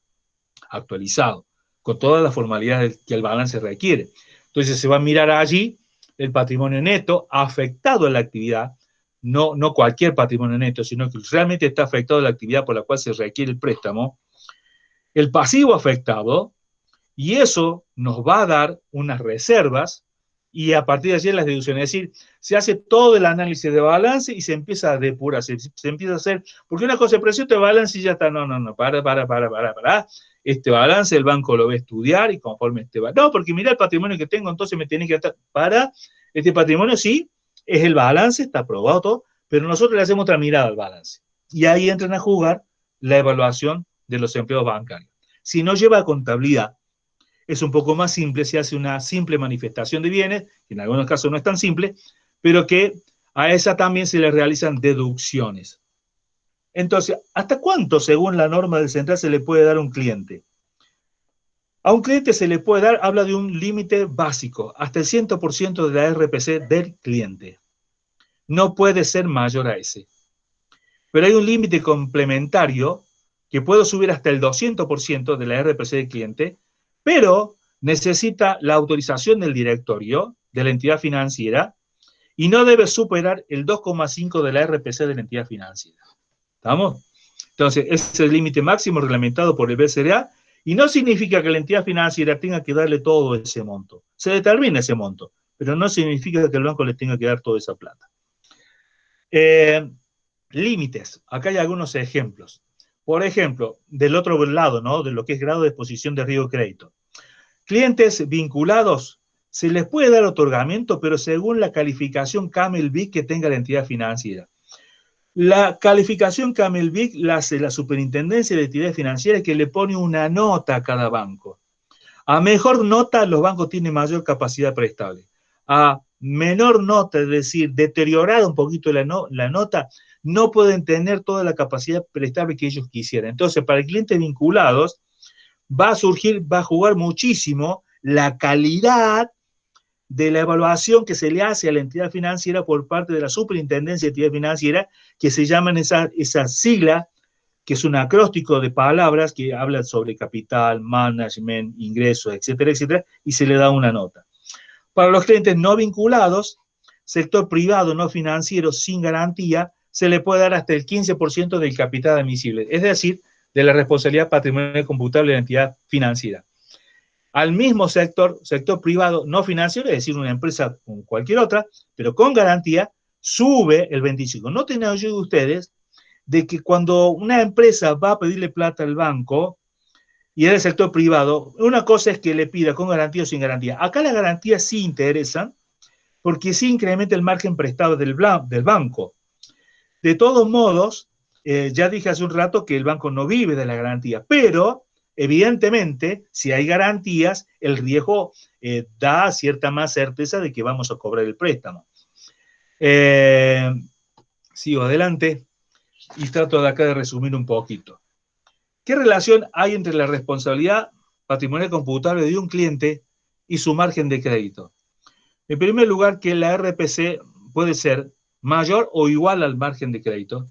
actualizado, con todas las formalidades que el balance requiere. Entonces se va a mirar allí el patrimonio neto afectado en la actividad, no cualquier patrimonio neto, sino que realmente está afectado la actividad por la cual se requiere el préstamo, el pasivo afectado, y eso nos va a dar unas reservas, y a partir de allí las deducciones. Es decir, se hace todo el análisis de balance y se empieza a depurar, se empieza a hacer, porque una cosa es precio de balance y ya está, no, para. Este balance el banco lo va a estudiar y conforme no, porque mira el patrimonio que tengo, entonces me tiene que estar, este patrimonio sí, es el balance, está aprobado todo, pero nosotros le hacemos otra mirada al balance. Y ahí entran a jugar la evaluación de los empleados bancarios. Si no lleva contabilidad, es un poco más simple, se hace una simple manifestación de bienes, que en algunos casos no es tan simple, pero que a esa también se le realizan deducciones. Entonces, ¿hasta cuánto, según la norma del central, se le puede dar a un cliente? A un cliente se le puede dar, habla de un límite básico, hasta el 100% de la RPC del cliente. No puede ser mayor a ese. Pero hay un límite complementario que puede subir hasta el 200% de la RPC del cliente, pero necesita la autorización del directorio de la entidad financiera y no debe superar el 2,5 de la RPC de la entidad financiera. ¿Estamos? Entonces, ese es el límite máximo reglamentado por el BCRA y no significa que la entidad financiera tenga que darle todo ese monto. Se determina ese monto, pero no significa que el banco le tenga que dar toda esa plata. Límites. Acá hay algunos ejemplos. Por ejemplo, del otro lado, ¿no? De lo que es grado de exposición de riesgo crédito. Clientes vinculados, se les puede dar otorgamiento, pero según la calificación CAMEL-BIC que tenga la entidad financiera. La calificación Camelback la hace la Superintendencia de Actividades Financieras, que le pone una nota a cada banco. A mejor nota, los bancos tienen mayor capacidad prestable. A menor nota, es decir, deteriorada un poquito la nota, no pueden tener toda la capacidad prestable que ellos quisieran. Entonces, para clientes vinculados, va a jugar muchísimo la calidad de la evaluación que se le hace a la entidad financiera por parte de la Superintendencia de Actividad Financiera, que se llaman esa sigla, que es un acróstico de palabras que hablan sobre capital, management, ingresos, etcétera, etcétera, y se le da una nota. Para los clientes no vinculados, sector privado no financiero sin garantía, se le puede dar hasta el 15% del capital admisible, es decir, de la responsabilidad patrimonial computable de la entidad financiera. Al mismo sector privado no financiero, es decir, una empresa como cualquier otra, pero con garantía, sube el 25%. No tengan ayuda ustedes de que cuando una empresa va a pedirle plata al banco y es del sector privado, una cosa es que le pida con garantía o sin garantía. Acá las garantías sí interesan porque sí incrementa el margen prestado del banco. De todos modos, ya dije hace un rato que el banco no vive de la garantía, pero evidentemente, si hay garantías, el riesgo da cierta más certeza de que vamos a cobrar el préstamo. Sigo adelante y trato de acá de resumir un poquito. ¿Qué relación hay entre la responsabilidad patrimonial computable de un cliente y su margen de crédito? En primer lugar, que la RPC puede ser mayor o igual al margen de crédito,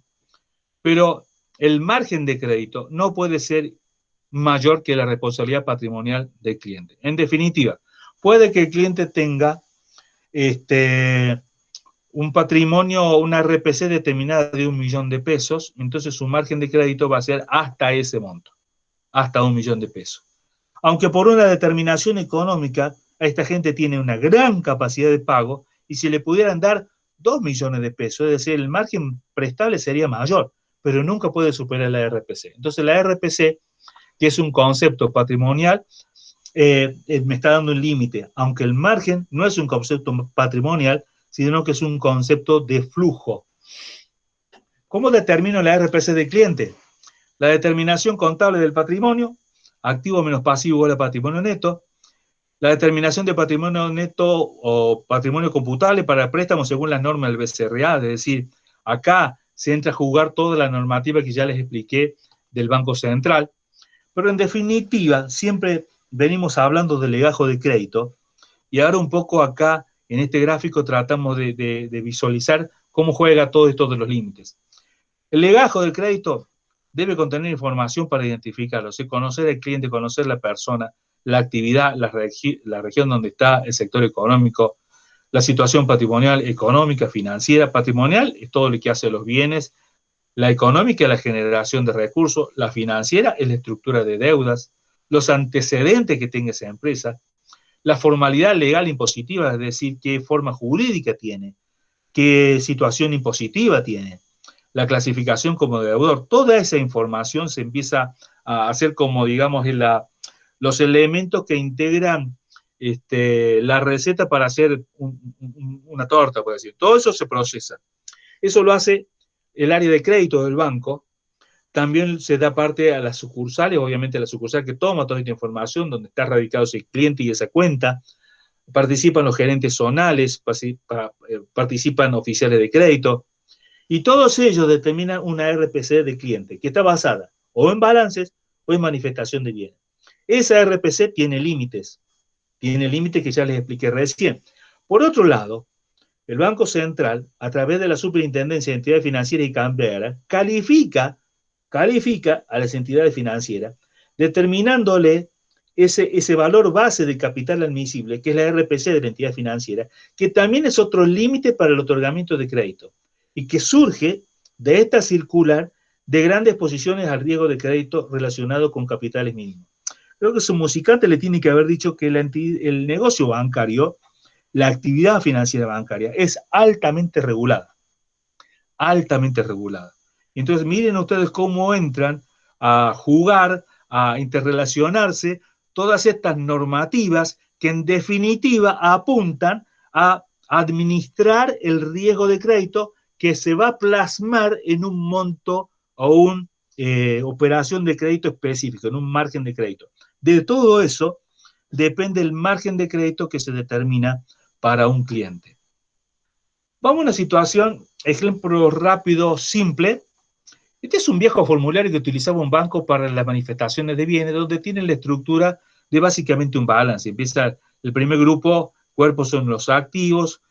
pero el margen de crédito no puede ser mayor que la responsabilidad patrimonial del cliente. En definitiva, puede que el cliente tenga un patrimonio o una RPC determinada de 1 millón de pesos, entonces su margen de crédito va a ser hasta ese monto, hasta 1 millón de pesos. Aunque por una determinación económica, a esta gente tiene una gran capacidad de pago y si le pudieran dar 2 millones de pesos, es decir, el margen prestable sería mayor, pero nunca puede superar la RPC. Entonces la RPC, que es un concepto patrimonial, me está dando un límite, aunque el margen no es un concepto patrimonial, sino que es un concepto de flujo. ¿Cómo determino la RPC del cliente? La determinación contable del patrimonio, activo menos pasivo igual a patrimonio neto, la determinación de patrimonio neto o patrimonio computable para préstamos según las normas del BCRA, es decir, acá se entra a jugar toda la normativa que ya les expliqué del Banco Central, pero en definitiva siempre venimos hablando del legajo de crédito y ahora un poco acá en este gráfico tratamos de visualizar cómo juega todo esto de los límites. El legajo del crédito debe contener información para identificarlo, o sea, conocer al cliente, conocer la persona, la actividad, la región donde está, el sector económico, la situación patrimonial, económica, financiera. Patrimonial es todo lo que hace los bienes, la económica es la generación de recursos, la financiera es la estructura de deudas, los antecedentes que tenga esa empresa, la formalidad legal impositiva, es decir, qué forma jurídica tiene, qué situación impositiva tiene, la clasificación como deudor. Toda esa información se empieza a hacer como, digamos, los elementos que integran la receta para hacer una torta, por decir. Todo eso se procesa. Eso lo hace el área de crédito del banco. También se da parte a las sucursales, obviamente a la sucursal que toma toda esta información, donde está radicado ese cliente y esa cuenta. Participan los gerentes zonales, participan oficiales de crédito, y todos ellos determinan una RPC de cliente, que está basada o en balances o en manifestación de bienes. Esa RPC tiene límites que ya les expliqué recién. Por otro lado, el Banco Central, a través de la Superintendencia de Entidades Financieras y Cambiarias, califica a las entidades financieras, determinándole ese valor base del capital admisible, que es la RPC de la entidad financiera, que también es otro límite para el otorgamiento de crédito, y que surge de esta circular de grandes posiciones al riesgo de crédito relacionado con capitales mínimos. Creo que su musicante le tiene que haber dicho que el negocio bancario, la actividad financiera bancaria, es altamente regulada. Altamente regulada. Entonces, miren ustedes cómo entran a jugar, a interrelacionarse todas estas normativas que en definitiva apuntan a administrar el riesgo de crédito que se va a plasmar en un monto o una operación de crédito específico, en un margen de crédito. De todo eso depende el margen de crédito que se determina para un cliente. Vamos a una situación, ejemplo rápido, simple. Este es un viejo formulario que utilizaba un banco para las manifestaciones de bienes, donde tiene la estructura de básicamente un balance. Empieza el primer grupo, cuerpos son los activos,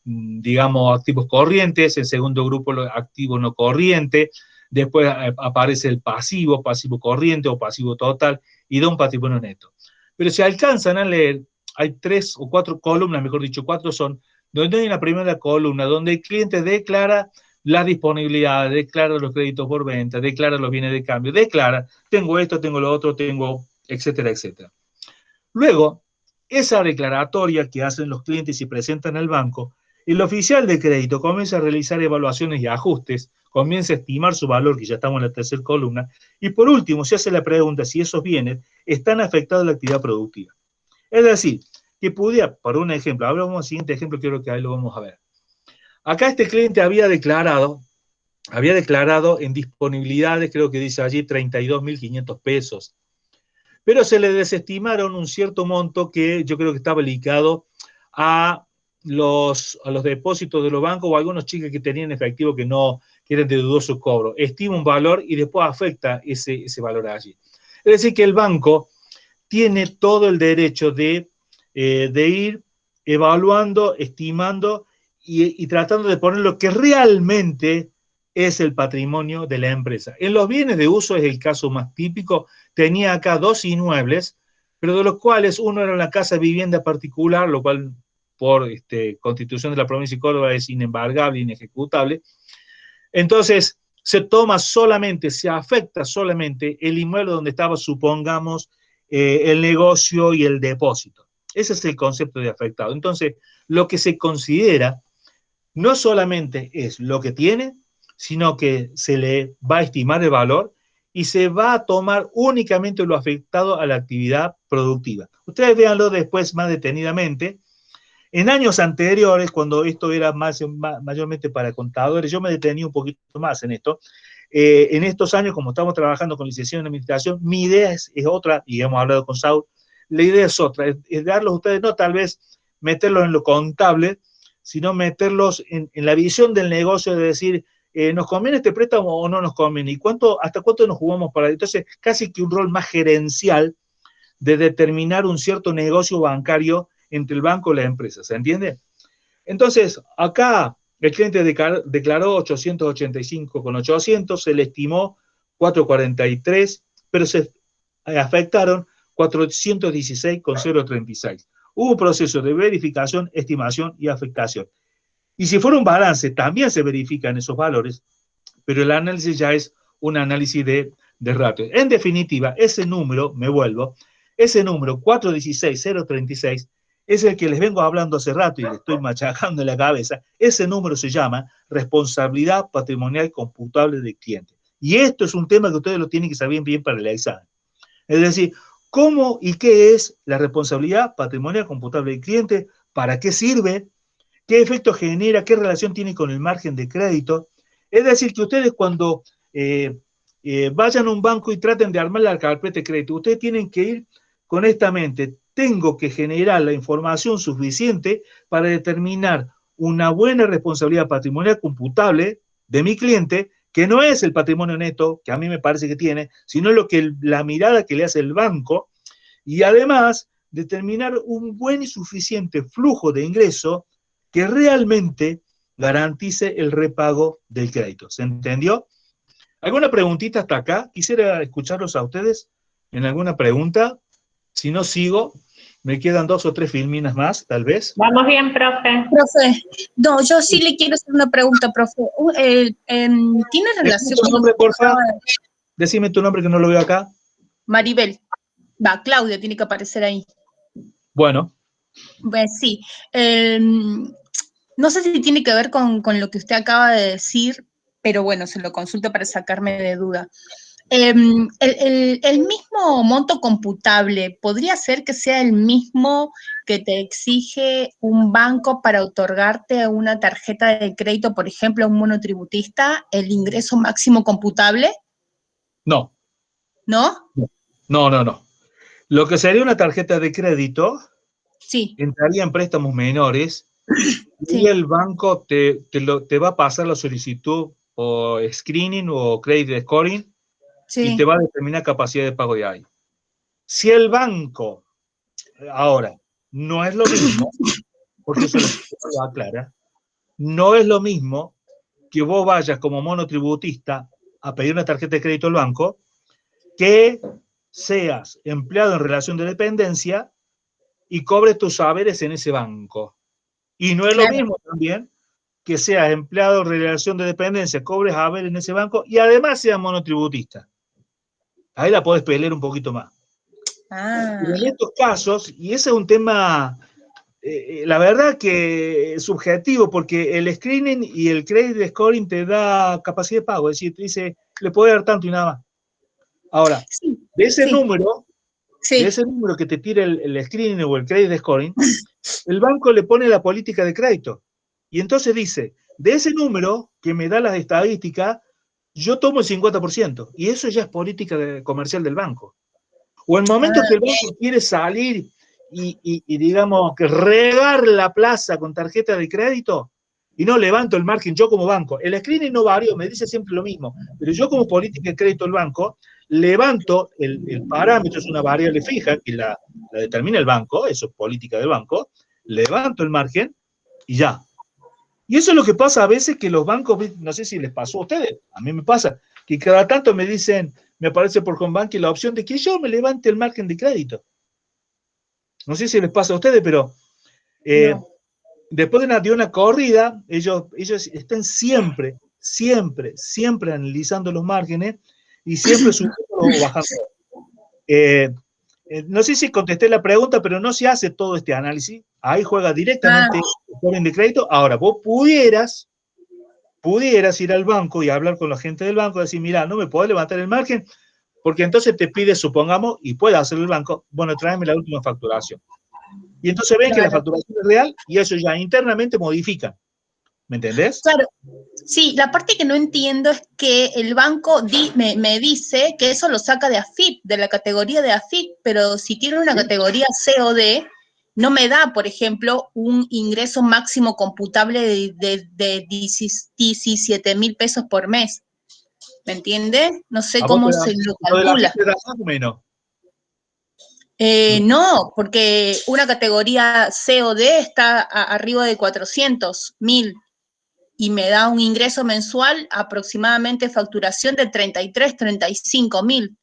digamos, activos corrientes, el segundo grupo, los activos no corrientes, después aparece el pasivo, pasivo corriente o pasivo total, y da un patrimonio neto. Pero si alcanzan a leer, hay 3 o 4 columnas, mejor dicho, 4 son, donde hay una primera columna, donde el cliente declara la disponibilidad, declara los créditos por venta, declara los bienes de cambio, declara, tengo esto, tengo lo otro, tengo, etcétera, etcétera. Luego, esa declaratoria que hacen los clientes y presentan al banco, el oficial de crédito comienza a realizar evaluaciones y ajustes, comienza a estimar su valor, que ya estamos en la tercera columna, y por último se hace la pregunta si esos bienes están afectados a la actividad productiva. Es decir, que pudiera, por un ejemplo, ahora vamos al siguiente ejemplo, creo que ahí lo vamos a ver. Acá este cliente había declarado en disponibilidades, creo que dice allí 32.500 pesos, pero se le desestimaron un cierto monto que yo creo que estaba ligado a los depósitos de los bancos o algunos chicos que tenían efectivo que eran de dudoso cobro. Estima un valor y después afecta ese valor allí. Es decir, que el banco tiene todo el derecho de ir evaluando, estimando y tratando de poner lo que realmente es el patrimonio de la empresa. En los bienes de uso es el caso más típico. Tenía acá 2 inmuebles, pero de los cuales uno era una casa vivienda particular, lo cual por Constitución de la provincia de Córdoba es inembargable, inejecutable. Entonces, se toma solamente, se afecta solamente el inmueble donde estaba, supongamos, el negocio y el depósito. Ese es el concepto de afectado. Entonces, lo que se considera no solamente es lo que tiene, sino que se le va a estimar el valor y se va a tomar únicamente lo afectado a la actividad productiva. Ustedes véanlo después más detenidamente. En años anteriores, cuando esto era mayormente para contadores, yo me detenía un poquito más en esto. En estos años, como estamos trabajando con licenciatura en administración, mi idea es otra, y hemos hablado con Saúl, la idea es otra, es darlos a ustedes, no tal vez meterlos en lo contable, sino meterlos en la visión del negocio, de decir, ¿nos conviene este préstamo o no nos conviene? ¿Y hasta cuánto nos jugamos para? Entonces, casi que un rol más gerencial de determinar un cierto negocio bancario entre el banco y la empresa, ¿se entiende? Entonces, acá el cliente declaró 885,800, se le estimó 443, pero se afectaron 416,036. Hubo un proceso de verificación, estimación y afectación. Y si fuera un balance, también se verifican esos valores, pero el análisis ya es un análisis de ratio. En definitiva, ese número, ese número 416,036 es el que les vengo hablando hace rato y le estoy machacando en la cabeza. Ese número se llama responsabilidad patrimonial computable del cliente. Y esto es un tema que ustedes lo tienen que saber bien para el examen. Es decir, ¿cómo y qué es la responsabilidad patrimonial computable del cliente? ¿Para qué sirve? ¿Qué efecto genera? ¿Qué relación tiene con el margen de crédito? Es decir, que ustedes cuando vayan a un banco y traten de armar la carpeta de crédito, ustedes tienen que ir con esta mente. Tengo que generar la información suficiente para determinar una buena responsabilidad patrimonial computable de mi cliente, que no es el patrimonio neto, que a mí me parece que tiene, sino la mirada que le hace el banco, y además determinar un buen y suficiente flujo de ingreso que realmente garantice el repago del crédito. ¿Se entendió? ¿Alguna preguntita hasta acá? Quisiera escucharlos a ustedes en alguna pregunta. Si no sigo, me quedan 2 o 3 filminas más, tal vez. Vamos bien, profe. Profe, no, yo sí le quiero hacer una pregunta, profe. ¿Tiene relación con tu nombre, porfa? Decime tu nombre que no lo veo acá. Maribel. Claudia tiene que aparecer ahí. Bueno. Pues sí. No sé si tiene que ver con lo que usted acaba de decir, pero bueno, se lo consulto para sacarme de duda. el mismo monto computable, ¿podría ser que sea el mismo que te exige un banco para otorgarte una tarjeta de crédito, por ejemplo, a un monotributista, el ingreso máximo computable? No, ¿No? no. Lo que sería una tarjeta de crédito Sí, entraría en préstamos menores y sí, el banco te va a pasar la solicitud o screening o credit scoring y te sí, va a determinar capacidad de pago de ahí. Si el banco, ahora, no es lo mismo, porque eso lo aclara, no es lo mismo que vos vayas como monotributista a pedir una tarjeta de crédito al banco que seas empleado en relación de dependencia y cobres tus saberes en ese banco. Y no es lo claro. mismo también que seas empleado en relación de dependencia, cobres haber en ese banco y además seas monotributista. Ahí la podés pelear un poquito más. Ah, Pero en estos casos, y ese es un tema, la verdad que es subjetivo, porque el screening y el credit scoring te da capacidad de pago, es decir, te dice, le puede dar tanto y nada más. Ahora, sí, de ese sí, número, sí. que te tira el screening o el credit scoring, el banco le pone la política de crédito. Y entonces dice, de ese número que me da las estadísticas, yo tomo el 50%. Y eso ya es política comercial del banco. O el momento que el banco quiere salir y digamos, que regar la plaza con tarjeta de crédito, y no levanto el margen yo como banco. El screening no varía, me dice siempre lo mismo, pero yo como política de crédito del banco, levanto el parámetro, es una variable fija que la determina el banco, eso es política del banco, levanto el margen y ya. Y eso es lo que pasa a veces que los bancos, no sé si les pasó a ustedes, a mí me pasa, que cada tanto me dicen, me aparece por Homebank la opción de que yo me levante el margen de crédito. No sé si les pasa a ustedes, pero No. después de una corrida, ellos están siempre analizando los márgenes y siempre subiendo o bajando. No sé si contesté la pregunta, pero no se hace todo este análisis. Ahí juega directamente el margen de crédito. Ahora, vos pudieras ir al banco y hablar con la gente del banco y decir, mira, no me puedo levantar el margen, porque entonces te pide, supongamos, y puede hacerlo el banco, bueno, tráeme la última facturación. Y entonces ven que la facturación es real y eso ya internamente modifica. ¿Me entendés? Claro, sí, la parte que no entiendo es que el banco me dice que eso lo saca de AFIP, de la categoría de AFIP, pero si tiene una categoría C o D, no me da, por ejemplo, un ingreso máximo computable de 17,000 pesos por mes. ¿Me entiende? No sé ¿A vos cómo te da, se lo lo de la calcula. FIP te da más o menos? No, porque una categoría C o D está arriba de 400,000 y me da un ingreso mensual aproximadamente facturación de 33, 35,000.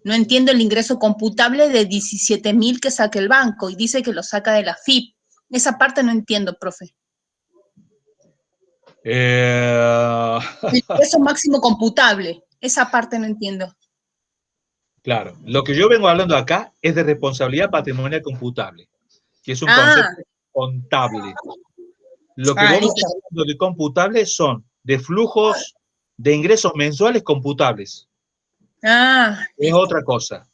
No entiendo el ingreso computable de 17,000 que saca el banco y dice que lo saca de la FIP. Esa parte no entiendo, profe. El ingreso máximo computable, esa parte no entiendo. Claro, lo que yo vengo hablando acá es de responsabilidad patrimonial computable, que es un concepto contable. Lo que vos me estás hablando de computable son de flujos de ingresos mensuales computables. Es otra cosa.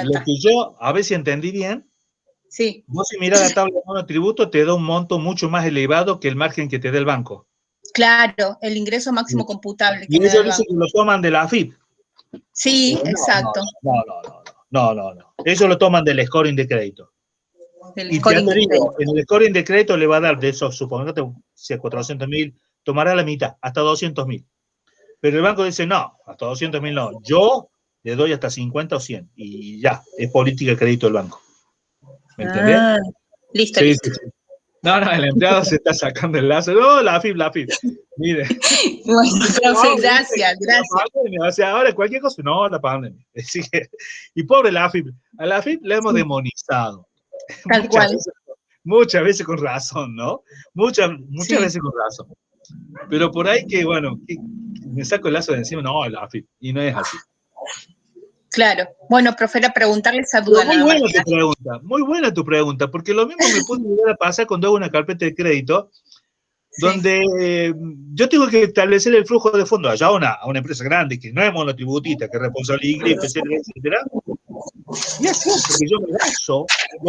Lo que yo, a ver si entendí bien, sí. Vos si mirás la tabla de monotributo te da un monto mucho más elevado que el margen que te da el banco. Claro, el ingreso máximo computable que Y me da ellos el dicen banco. que lo toman de la AFIP. Sí, exacto. No. Ellos lo toman del scoring de crédito. Del Y ya scoring te de crédito. digo, en el scoring de crédito le va a dar de esos, supongate, si a 400.000, tomará la mitad, hasta 200.000. Pero el banco dice, no, hasta 200.000 no. Yo le doy hasta 50 o 100. Y ya, es política de crédito del banco. ¿Me entendés? Listo, Sí, listo. sí. No, el empleado se está sacando el lazo. No, la AFIP. Mire. Bueno, profe, gracias. O sea, ahora cualquier cosa, no, la pandemia. Y pobre la AFIP. A la AFIP la hemos demonizado. Tal cual. Muchas veces con razón, ¿no? Muchas veces con razón. Pero por ahí que, bueno, me saco el lazo de encima, no, la AFIP. Y no es así. Claro. Bueno, profe, era preguntarle esa Pero duda nada más. muy buena tu pregunta, porque lo mismo me puede llegar a pasar cuando hago una carpeta de crédito, donde yo tengo que establecer el flujo de fondos allá a una empresa grande, que no es monotributista, que es responsable de IGRIP, etcétera. Y es cierto que yo me baso,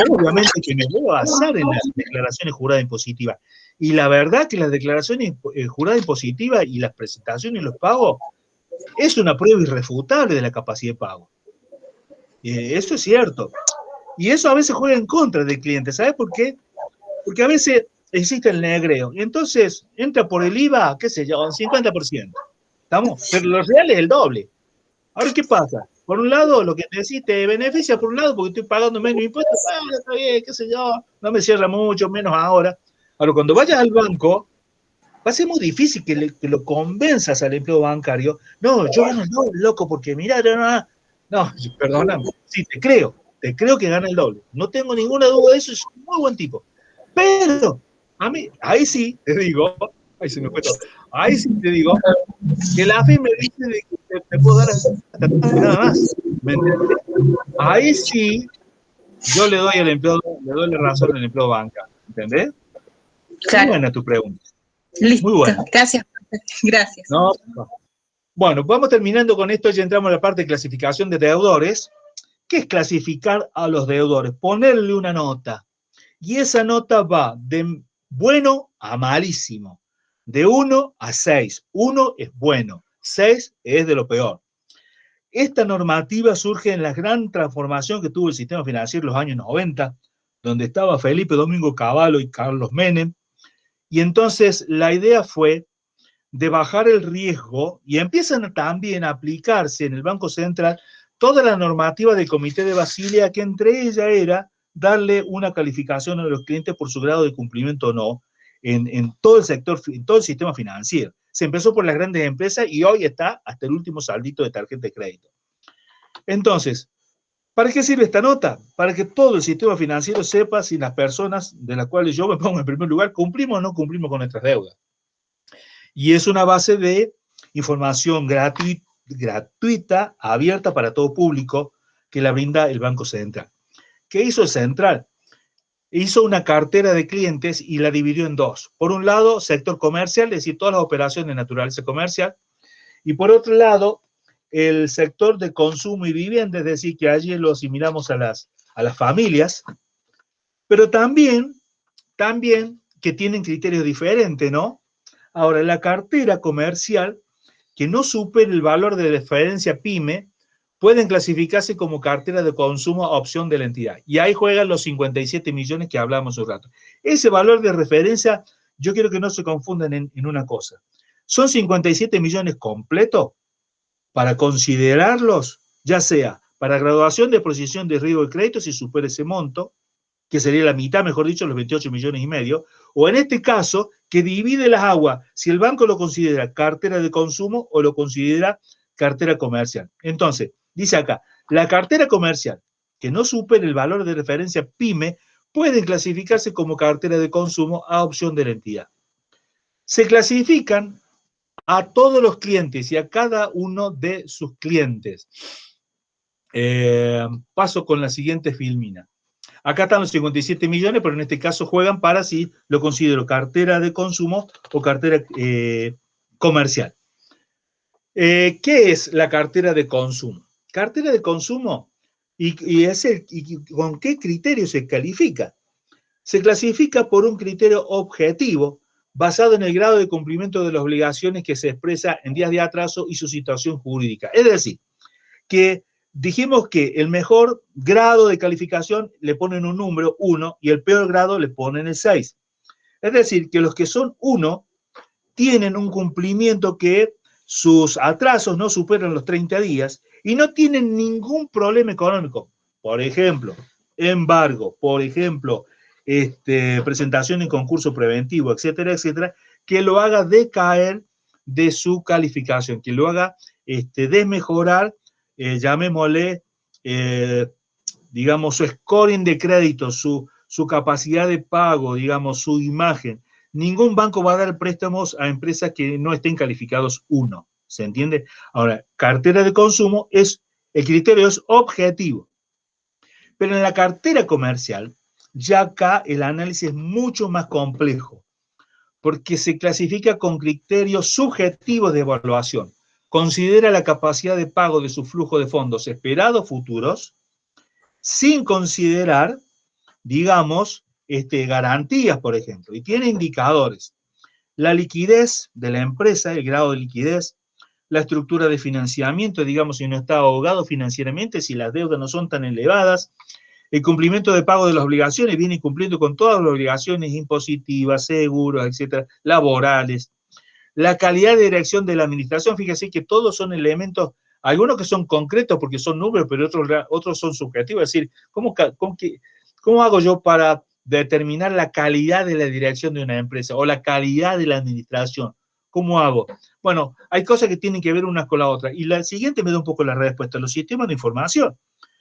obviamente que me voy a basar en las declaraciones juradas impositivas. Y la verdad que las declaraciones juradas impositivas y las presentaciones y los pagos es una prueba irrefutable de la capacidad de pago. Eso es cierto. Y eso a veces juega en contra del cliente. ¿Sabes por qué? Porque a veces existe el negreo. Y entonces entra por el IVA, qué sé yo, un 50%. ¿Estamos? Pero lo real es el doble. Ahora, ¿qué pasa? Por un lado, lo que te decís te beneficia por un lado porque estoy pagando menos impuestos. Está bien, qué sé yo, no me cierra mucho, menos ahora. Ahora, cuando vayas al banco, va a ser muy difícil que lo convenzas al empleo bancario. No, yo gano el doble, loco, porque mirá, no, perdóname, sí, te creo que gana el doble. No tengo ninguna duda de eso, es un muy buen tipo. Pero, a mí, ahí sí te digo, ahí se me fue todo, ahí sí te digo, que la AFI me dice de que te puedo dar hasta nada más. ¿Me entiendes? Ahí sí, yo le doy la razón al empleo bancario. ¿Entendés? Claro. Muy buena tu pregunta. Listo. Muy buena. Gracias. Gracias. No. Bueno, vamos terminando con esto, ya entramos a la parte de clasificación de deudores. ¿Qué es clasificar a los deudores? Ponerle una nota. Y esa nota va de bueno a malísimo. De 1 a 6. 1 es bueno, 6 es de lo peor. Esta normativa surge en la gran transformación que tuvo el sistema financiero en los años 90, donde estaba Felipe Domingo Cavallo y Carlos Menem. Y entonces la idea fue de bajar el riesgo y empiezan también a aplicarse en el Banco Central toda la normativa del Comité de Basilea, que entre ellas era darle una calificación a los clientes por su grado de cumplimiento o no en todo el sector, en todo el sistema financiero. Se empezó por las grandes empresas y hoy está hasta el último saldito de tarjeta de crédito. Entonces, ¿para qué sirve esta nota? Para que todo el sistema financiero sepa si las personas de las cuales yo me pongo en primer lugar cumplimos o no cumplimos con nuestras deudas. Y es una base de información gratuita, abierta para todo público, que la brinda el Banco Central. ¿Qué hizo el Central? Hizo una cartera de clientes y la dividió en dos. Por un lado, sector comercial, es decir, todas las operaciones de naturaleza comercial, y por otro lado, el sector de consumo y vivienda, es decir, que allí lo asimilamos a las familias, pero también que tienen criterios diferentes, ¿no? Ahora, la cartera comercial, que no supere el valor de referencia PYME, pueden clasificarse como cartera de consumo a opción de la entidad. Y ahí juegan los 57 millones que hablamos hace un rato. Ese valor de referencia, yo quiero que no se confundan en una cosa. Son 57 millones completos para considerarlos, ya sea para graduación de posición de riesgo de crédito, si supera ese monto, que sería la mitad, mejor dicho, los 28 millones y medio, o en este caso, que divide las aguas, si el banco lo considera cartera de consumo o lo considera cartera comercial. Entonces, dice acá, la cartera comercial, que no supere el valor de referencia PYME, puede clasificarse como cartera de consumo a opción de la entidad. Se clasifican a todos los clientes y a cada uno de sus clientes. Paso con la siguiente filmina. Acá están los 57 millones, pero en este caso juegan para si lo considero cartera de consumo o cartera comercial. ¿Qué es la cartera de consumo? Cartera de consumo, y ¿con qué criterio se califica? Se clasifica por un criterio objetivo basado en el grado de cumplimiento de las obligaciones que se expresa en días de atraso y su situación jurídica. Es decir, que dijimos que el mejor grado de calificación le ponen un número 1 y el peor grado le ponen el 6. Es decir, que los que son 1 tienen un cumplimiento que sus atrasos no superan los 30 días y no tienen ningún problema económico. Por ejemplo, embargo, por ejemplo, presentación en concurso preventivo, etcétera, etcétera, que lo haga decaer de su calificación, que lo haga desmejorar, llamémosle, digamos, su scoring de crédito, su capacidad de pago, digamos, su imagen. Ningún banco va a dar préstamos a empresas que no estén calificados 1, ¿se entiende? Ahora, cartera de consumo el criterio es objetivo. Pero en la cartera comercial, ya acá el análisis es mucho más complejo, porque se clasifica con criterios subjetivos de evaluación. Considera la capacidad de pago de su flujo de fondos esperados futuros, sin considerar, digamos, garantías, por ejemplo, y tiene indicadores. La liquidez de la empresa, el grado de liquidez, la estructura de financiamiento, digamos, si no está ahogado financieramente, si las deudas no son tan elevadas, el cumplimiento de pago de las obligaciones, viene cumpliendo con todas las obligaciones impositivas, seguros, etcétera, laborales, la calidad de dirección de la administración, fíjese que todos son elementos, algunos que son concretos porque son números, pero otros son subjetivos, es decir, ¿cómo hago yo para determinar la calidad de la dirección de una empresa o la calidad de la administración? ¿Cómo hago? Bueno, hay cosas que tienen que ver unas con la otra. Y la siguiente me da un poco la respuesta, los sistemas de información.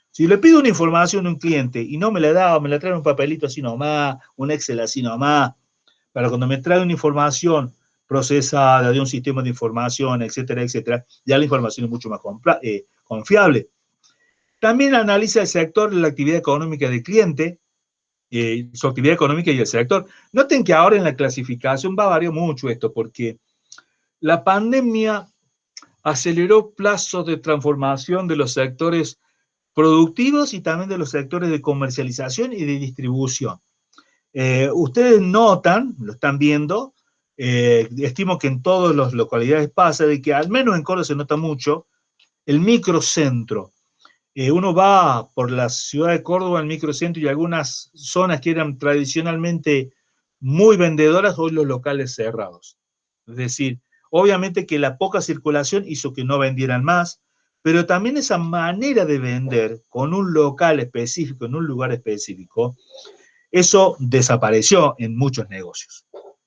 Si le pido una información a un cliente y no me la da, o me la trae un papelito así nomás, un Excel así nomás, para cuando me trae una información procesada de un sistema de información, etcétera, etcétera, ya la información es mucho más confiable. También analiza el sector de la actividad económica del cliente, su actividad económica y el sector. Noten que ahora en la clasificación va a variar mucho esto, porque la pandemia aceleró plazos de transformación de los sectores productivos y también de los sectores de comercialización y de distribución. Ustedes notan, lo están viendo, estimo que en todas las localidades pasa, de que al menos en Córdoba se nota mucho el microcentro. Uno va por la ciudad de Córdoba, el microcentro, y algunas zonas que eran tradicionalmente muy vendedoras, hoy los locales cerrados. Es decir, obviamente que la poca circulación hizo que no vendieran más, pero también esa manera de vender con un local específico, en un lugar específico, eso desapareció en muchos negocios.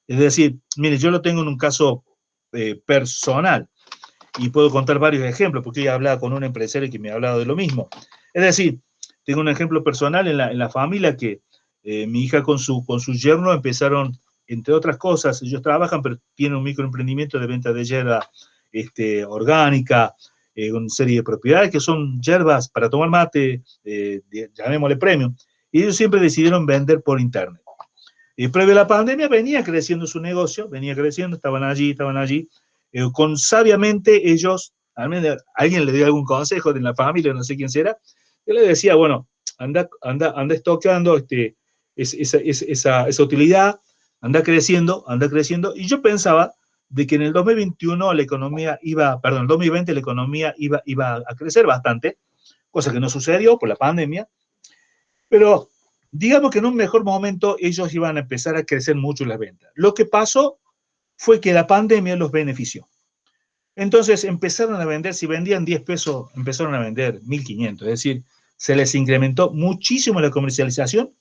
Es decir, mire, yo lo tengo en un caso personal y puedo contar varios ejemplos, porque yo hablaba con un empresario que me ha hablado de lo mismo. Es decir, tengo un ejemplo personal en la familia que mi hija con su yerno empezaron, entre otras cosas, ellos trabajan, pero tienen un microemprendimiento de venta de hierba orgánica, una serie de propiedades que son hierbas para tomar mate, llamémosle premium, y ellos siempre decidieron vender por internet. Y previo a la pandemia venía creciendo su negocio, venía creciendo, estaban allí, con sabiamente ellos, al menos alguien le dio algún consejo de la familia, no sé quién será, él le decía, bueno, anda estoqueando esa utilidad, anda creciendo, y yo pensaba de que en el 2021 la economía el 2020 la economía iba a crecer bastante, cosa que no sucedió por la pandemia, pero digamos que en un mejor momento ellos iban a empezar a crecer mucho las ventas. Lo que pasó fue que la pandemia los benefició. Entonces empezaron a vender, si vendían 10 pesos, empezaron a vender 1.500, es decir, se les incrementó muchísimo la comercialización,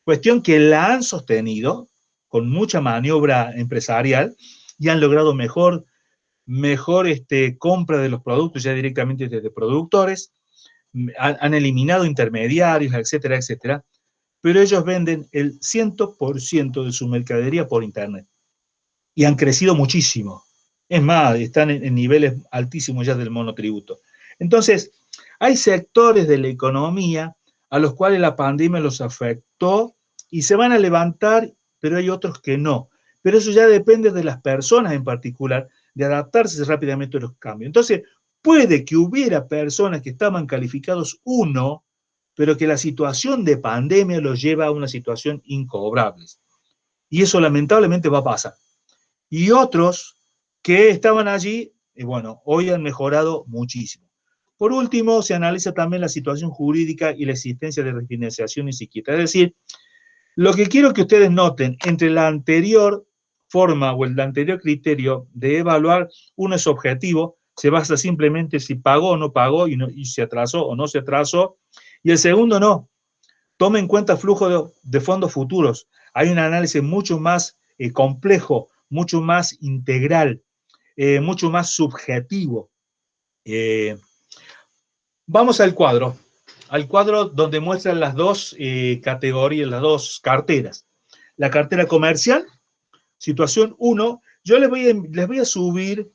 cuestión que la han sostenido con mucha maniobra empresarial y han logrado mejor compra de los productos ya directamente desde productores, han eliminado intermediarios, etcétera, etcétera, pero ellos venden el 100% de su mercadería por internet y han crecido muchísimo. Es más, están en niveles altísimos ya del monotributo. Entonces, hay sectores de la economía a los cuales la pandemia los afectó y se van a levantar, pero hay otros que no. Pero eso ya depende de las personas en particular, de adaptarse rápidamente a los cambios. Entonces, puede que hubiera personas que estaban calificados 1, pero que la situación de pandemia los lleva a una situación incobrable. Y eso lamentablemente va a pasar. Y otros que estaban allí, bueno, hoy han mejorado muchísimo. Por último, se analiza también la situación jurídica y la existencia de refinanciaciones inquietas. Es decir, lo que quiero que ustedes noten, entre la anterior forma o el anterior criterio de evaluar, uno es objetivo, se basa simplemente si pagó o no pagó y se atrasó o no se atrasó, y el segundo no, toma en cuenta flujo de fondos futuros. Hay un análisis mucho más complejo, mucho más integral, mucho más subjetivo. Vamos al cuadro donde muestran las dos categorías, las dos carteras. La cartera comercial, situación 1. Yo les voy a subir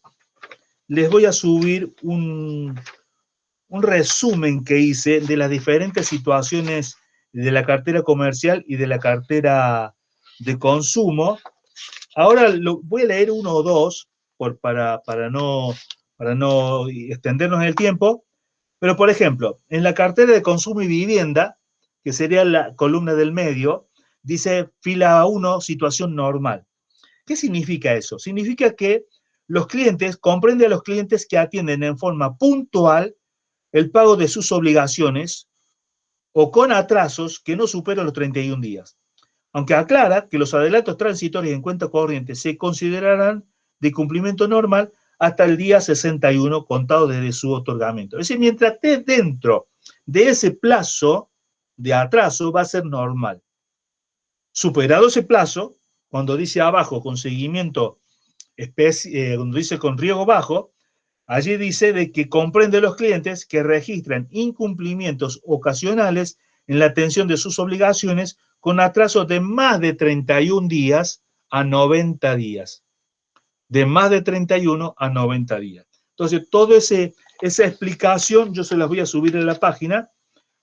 un resumen que hice de las diferentes situaciones de la cartera comercial y de la cartera de consumo, Ahora voy a leer uno o dos para no extendernos en el tiempo. Pero, por ejemplo, en la cartera de consumo y vivienda, que sería la columna del medio, dice fila 1, situación normal. ¿Qué significa eso? Significa que los clientes, comprende a los clientes que atienden en forma puntual el pago de sus obligaciones o con atrasos que no superan los 31 días. Aunque aclara que los adelantos transitorios en cuenta corriente se considerarán de cumplimiento normal hasta el día 61 contado desde su otorgamiento. Es decir, mientras esté dentro de ese plazo de atraso va a ser normal. Superado ese plazo, cuando dice abajo con seguimiento, cuando dice con riesgo bajo, allí dice de que comprende los clientes que registran incumplimientos ocasionales en la atención de sus obligaciones con atrasos de más de 31 días a 90 días. De más de 31 a 90 días. Entonces, toda esa explicación yo se las voy a subir en la página.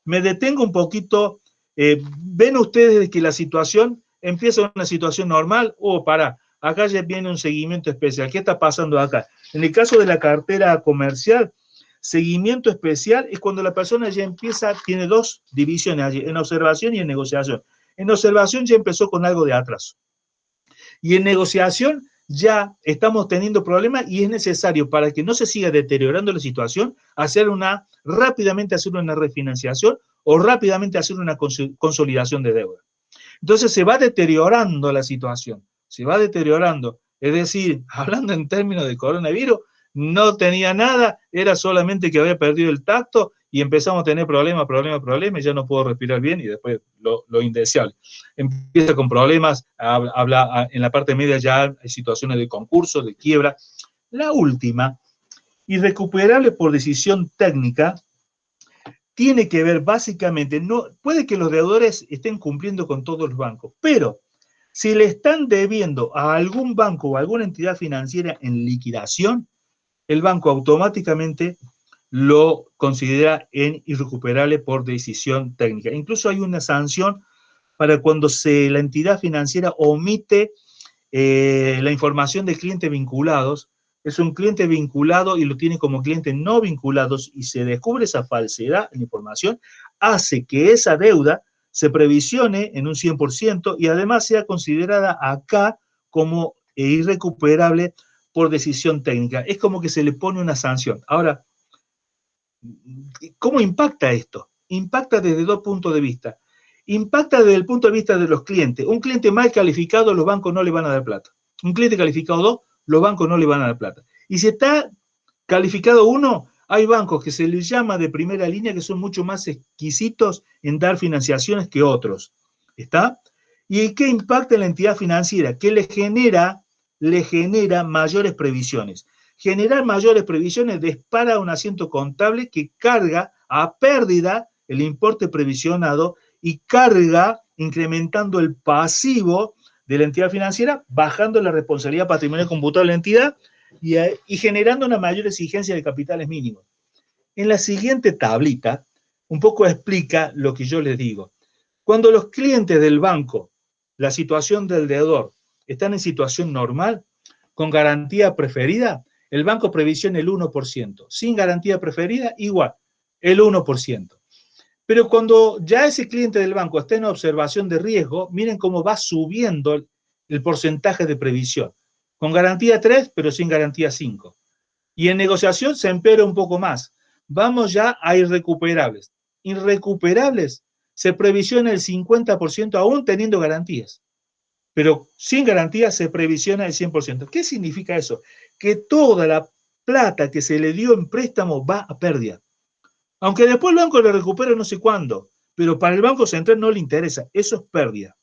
Me detengo un poquito. ¿Ven ustedes que la situación empieza una situación normal? Pará, acá ya viene un seguimiento especial. ¿Qué está pasando acá? En el caso de la cartera comercial, seguimiento especial es cuando la persona ya empieza, tiene dos divisiones allí, en observación y en negociación. En observación ya empezó con algo de atraso. Y en negociación ya estamos teniendo problemas y es necesario, para que no se siga deteriorando la situación, rápidamente hacer una refinanciación o rápidamente hacer una consolidación de deuda. Entonces se va deteriorando la situación, se va deteriorando. Es decir, hablando en términos de coronavirus, no tenía nada, era solamente que había perdido el tacto y empezamos a tener problemas, y ya no puedo respirar bien y después lo indeseable. Empieza con problemas, en la parte media ya hay situaciones de concurso, de quiebra. La última, irrecuperable por decisión técnica, tiene que ver básicamente, puede que los deudores estén cumpliendo con todos los bancos, pero si le están debiendo a algún banco o a alguna entidad financiera en liquidación, el banco automáticamente lo considera en irrecuperable por decisión técnica. Incluso hay una sanción para cuando la entidad financiera omite la información de clientes vinculados. Es un cliente vinculado y lo tiene como cliente no vinculados y se descubre esa falsedad en la información, hace que esa deuda se previsione en un 100% y además sea considerada acá como irrecuperable por decisión técnica. Es como que se le pone una sanción. Ahora, ¿cómo impacta esto? Impacta desde dos puntos de vista. Impacta desde el punto de vista de los clientes. Un cliente mal calificado, los bancos no le van a dar plata. Un cliente calificado 2, los bancos no le van a dar plata. Y si está calificado 1, hay bancos que se les llama de primera línea que son mucho más exquisitos en dar financiaciones que otros. ¿Está? ¿Y qué impacta en la entidad financiera? Que le genera mayores previsiones. Generar mayores previsiones dispara un asiento contable que carga a pérdida el importe previsionado y carga incrementando el pasivo de la entidad financiera, bajando la responsabilidad patrimonial computable de la entidad y generando una mayor exigencia de capitales mínimos. En la siguiente tablita, un poco explica lo que yo les digo. Cuando los clientes del banco, la situación del deudor, están en situación normal, con garantía preferida, el banco previsiona el 1%. Sin garantía preferida, igual, el 1%. Pero cuando ya ese cliente del banco está en observación de riesgo, miren cómo va subiendo el porcentaje de previsión. Con garantía 3, pero sin garantía 5. Y en negociación se empeora un poco más. Vamos ya a irrecuperables. Irrecuperables se previsiona el 50% aún teniendo garantías. Pero sin garantía se previsiona el 100%. ¿Qué significa eso? Que toda la plata que se le dio en préstamo va a pérdida. Aunque después el banco le recupera no sé cuándo, pero para el Banco Central no le interesa, eso es pérdida.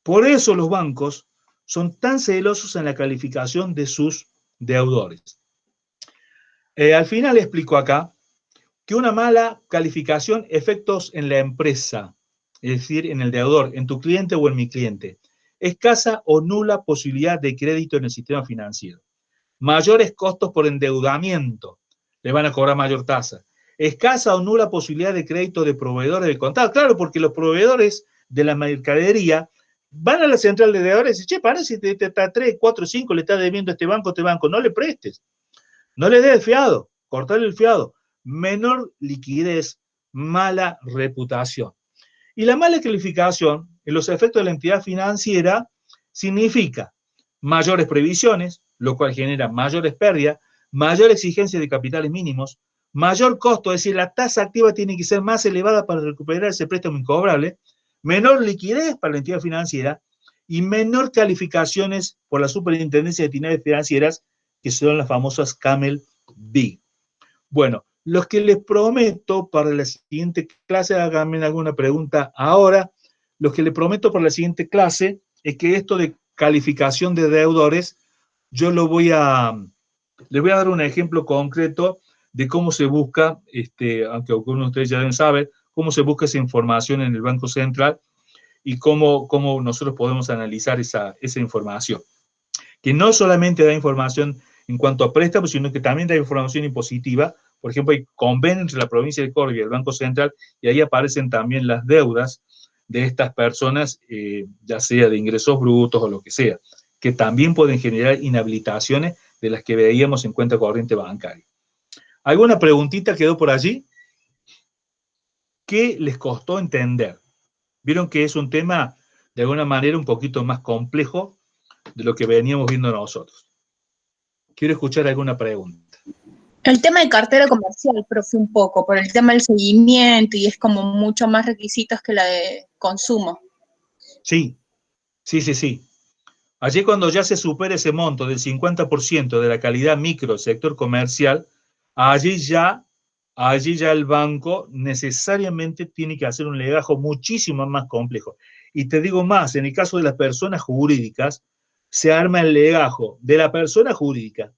Por eso los bancos son tan celosos en la calificación de sus deudores. Al final explico acá que una mala calificación, efectos en la empresa, es decir, en el deudor, en tu cliente o en mi cliente, escasa o nula posibilidad de crédito en el sistema financiero, mayores costos por endeudamiento, le van a cobrar mayor tasa, escasa o nula posibilidad de crédito de proveedores del contado. Claro, porque los proveedores de la mercadería van a la central de deudores y dicen, che, para si te está 3, 4, 5 le está debiendo a este banco, no le prestes. No le des el fiado, cortarle el fiado. Menor liquidez, mala reputación. Y la mala calificación, en los efectos de la entidad financiera, significa mayores previsiones, lo cual genera mayores pérdidas, mayor exigencia de capitales mínimos, mayor costo, es decir, la tasa activa tiene que ser más elevada para recuperar ese préstamo incobrable, menor liquidez para la entidad financiera y menor calificaciones por la Superintendencia de Entidades Financieras, que son las famosas Camel B. Bueno, los que les prometo para la siguiente clase, háganme alguna pregunta ahora, los que les prometo para la siguiente clase es que esto de calificación de deudores, yo les voy a dar un ejemplo concreto de cómo se busca, aunque algunos de ustedes ya deben saber, cómo se busca esa información en el Banco Central y cómo nosotros podemos analizar esa información. Que no solamente da información en cuanto a préstamos, sino que también da información impositiva. Por ejemplo, hay convenio entre la provincia de Córdoba y el Banco Central, y ahí aparecen también las deudas de estas personas, ya sea de ingresos brutos o lo que sea, que también pueden generar inhabilitaciones de las que veíamos en cuenta corriente bancaria. ¿Alguna preguntita quedó por allí? ¿Qué les costó entender? Vieron que es un tema, de alguna manera, un poquito más complejo de lo que veníamos viendo nosotros. Quiero escuchar alguna pregunta. El tema de cartera comercial, profe, un poco, por el tema del seguimiento y es como mucho más requisitos que la de consumo. Sí. Allí cuando ya se supera ese monto del 50% de la calidad micro sector comercial, allí ya el banco necesariamente tiene que hacer un legajo muchísimo más complejo. Y te digo más, en el caso de las personas jurídicas, se arma el legajo de la persona jurídica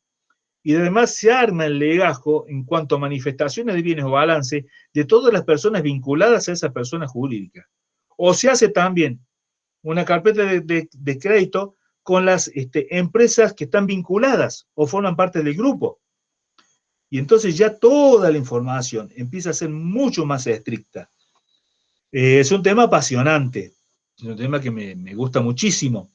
y además se arma el legajo en cuanto a manifestaciones de bienes o balance de todas las personas vinculadas a esa persona jurídica. O se hace también una carpeta de crédito con las empresas que están vinculadas o forman parte del grupo. Y entonces ya toda la información empieza a ser mucho más estricta. Es un tema apasionante, es un tema que me gusta muchísimo,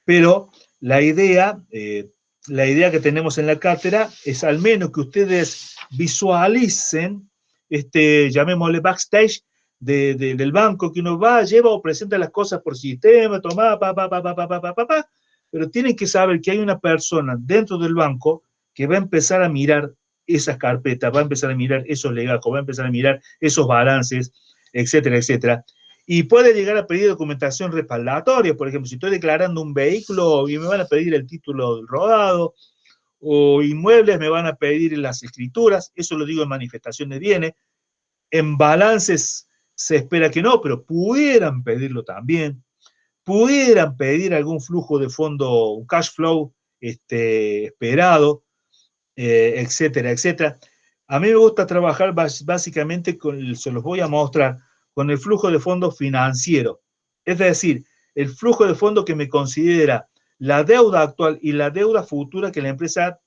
pero la idea que tenemos en la cátedra es al menos que ustedes visualicen, llamémosle backstage, del banco, que uno va, lleva o presenta las cosas por sistema, toma, pero tienen que saber que hay una persona dentro del banco que va a empezar a mirar esas carpetas, va a empezar a mirar esos legajos, va a empezar a mirar esos balances, etcétera, etcétera. Y puede llegar a pedir documentación respaldatoria, por ejemplo, si estoy declarando un vehículo y me van a pedir el título del rodado, o inmuebles me van a pedir las escrituras, eso lo digo en manifestación de bienes, en balances se espera que no, pero pudieran pedirlo también, pudieran pedir algún flujo de fondo, un cash flow esperado, etcétera, etcétera. A mí me gusta trabajar básicamente se los voy a mostrar, con el flujo de fondo financiero. Es decir, el flujo de fondo que me considera la deuda actual y la deuda futura que la empresa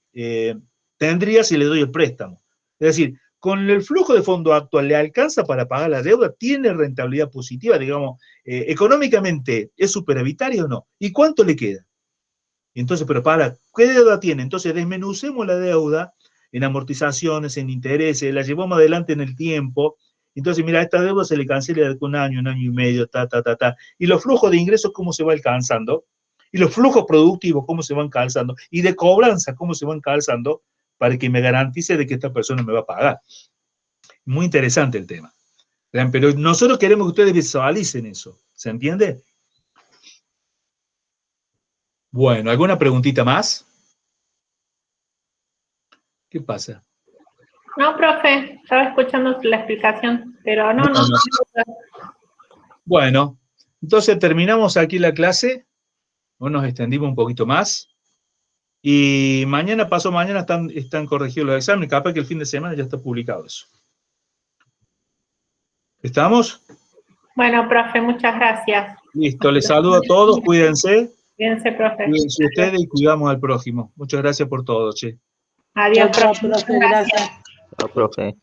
tendría si le doy el préstamo. Es decir, con el flujo de fondo actual le alcanza para pagar la deuda, tiene rentabilidad positiva, digamos, económicamente, ¿es superavitario o no? ¿Y cuánto le queda? Entonces, pero ¿qué deuda tiene? Entonces, desmenucemos la deuda en amortizaciones, en intereses, la llevamos adelante en el tiempo. Entonces, mira, esta deuda se le cancela de un año y medio, Y los flujos de ingresos, ¿cómo se va alcanzando? Y los flujos productivos, ¿cómo se van calzando? Y de cobranza, ¿cómo se van calzando? Para que me garantice de que esta persona me va a pagar. Muy interesante el tema. Pero nosotros queremos que ustedes visualicen eso. ¿Se entiende? Bueno, ¿alguna preguntita más? ¿Qué pasa? No, profe, estaba escuchando la explicación, pero no. Bueno, entonces terminamos aquí la clase, o nos extendimos un poquito más, y mañana, pasó mañana, están corregidos los exámenes, capaz que el fin de semana ya está publicado eso. ¿Estamos? Bueno, profe, muchas gracias. Listo, les saludo a todos, cuídense. Cuídense, profe. Cuídense ustedes y cuidamos al prójimo. Muchas gracias por todo, che. Adiós, Chao, profe. profe, gracias. Chao, profe.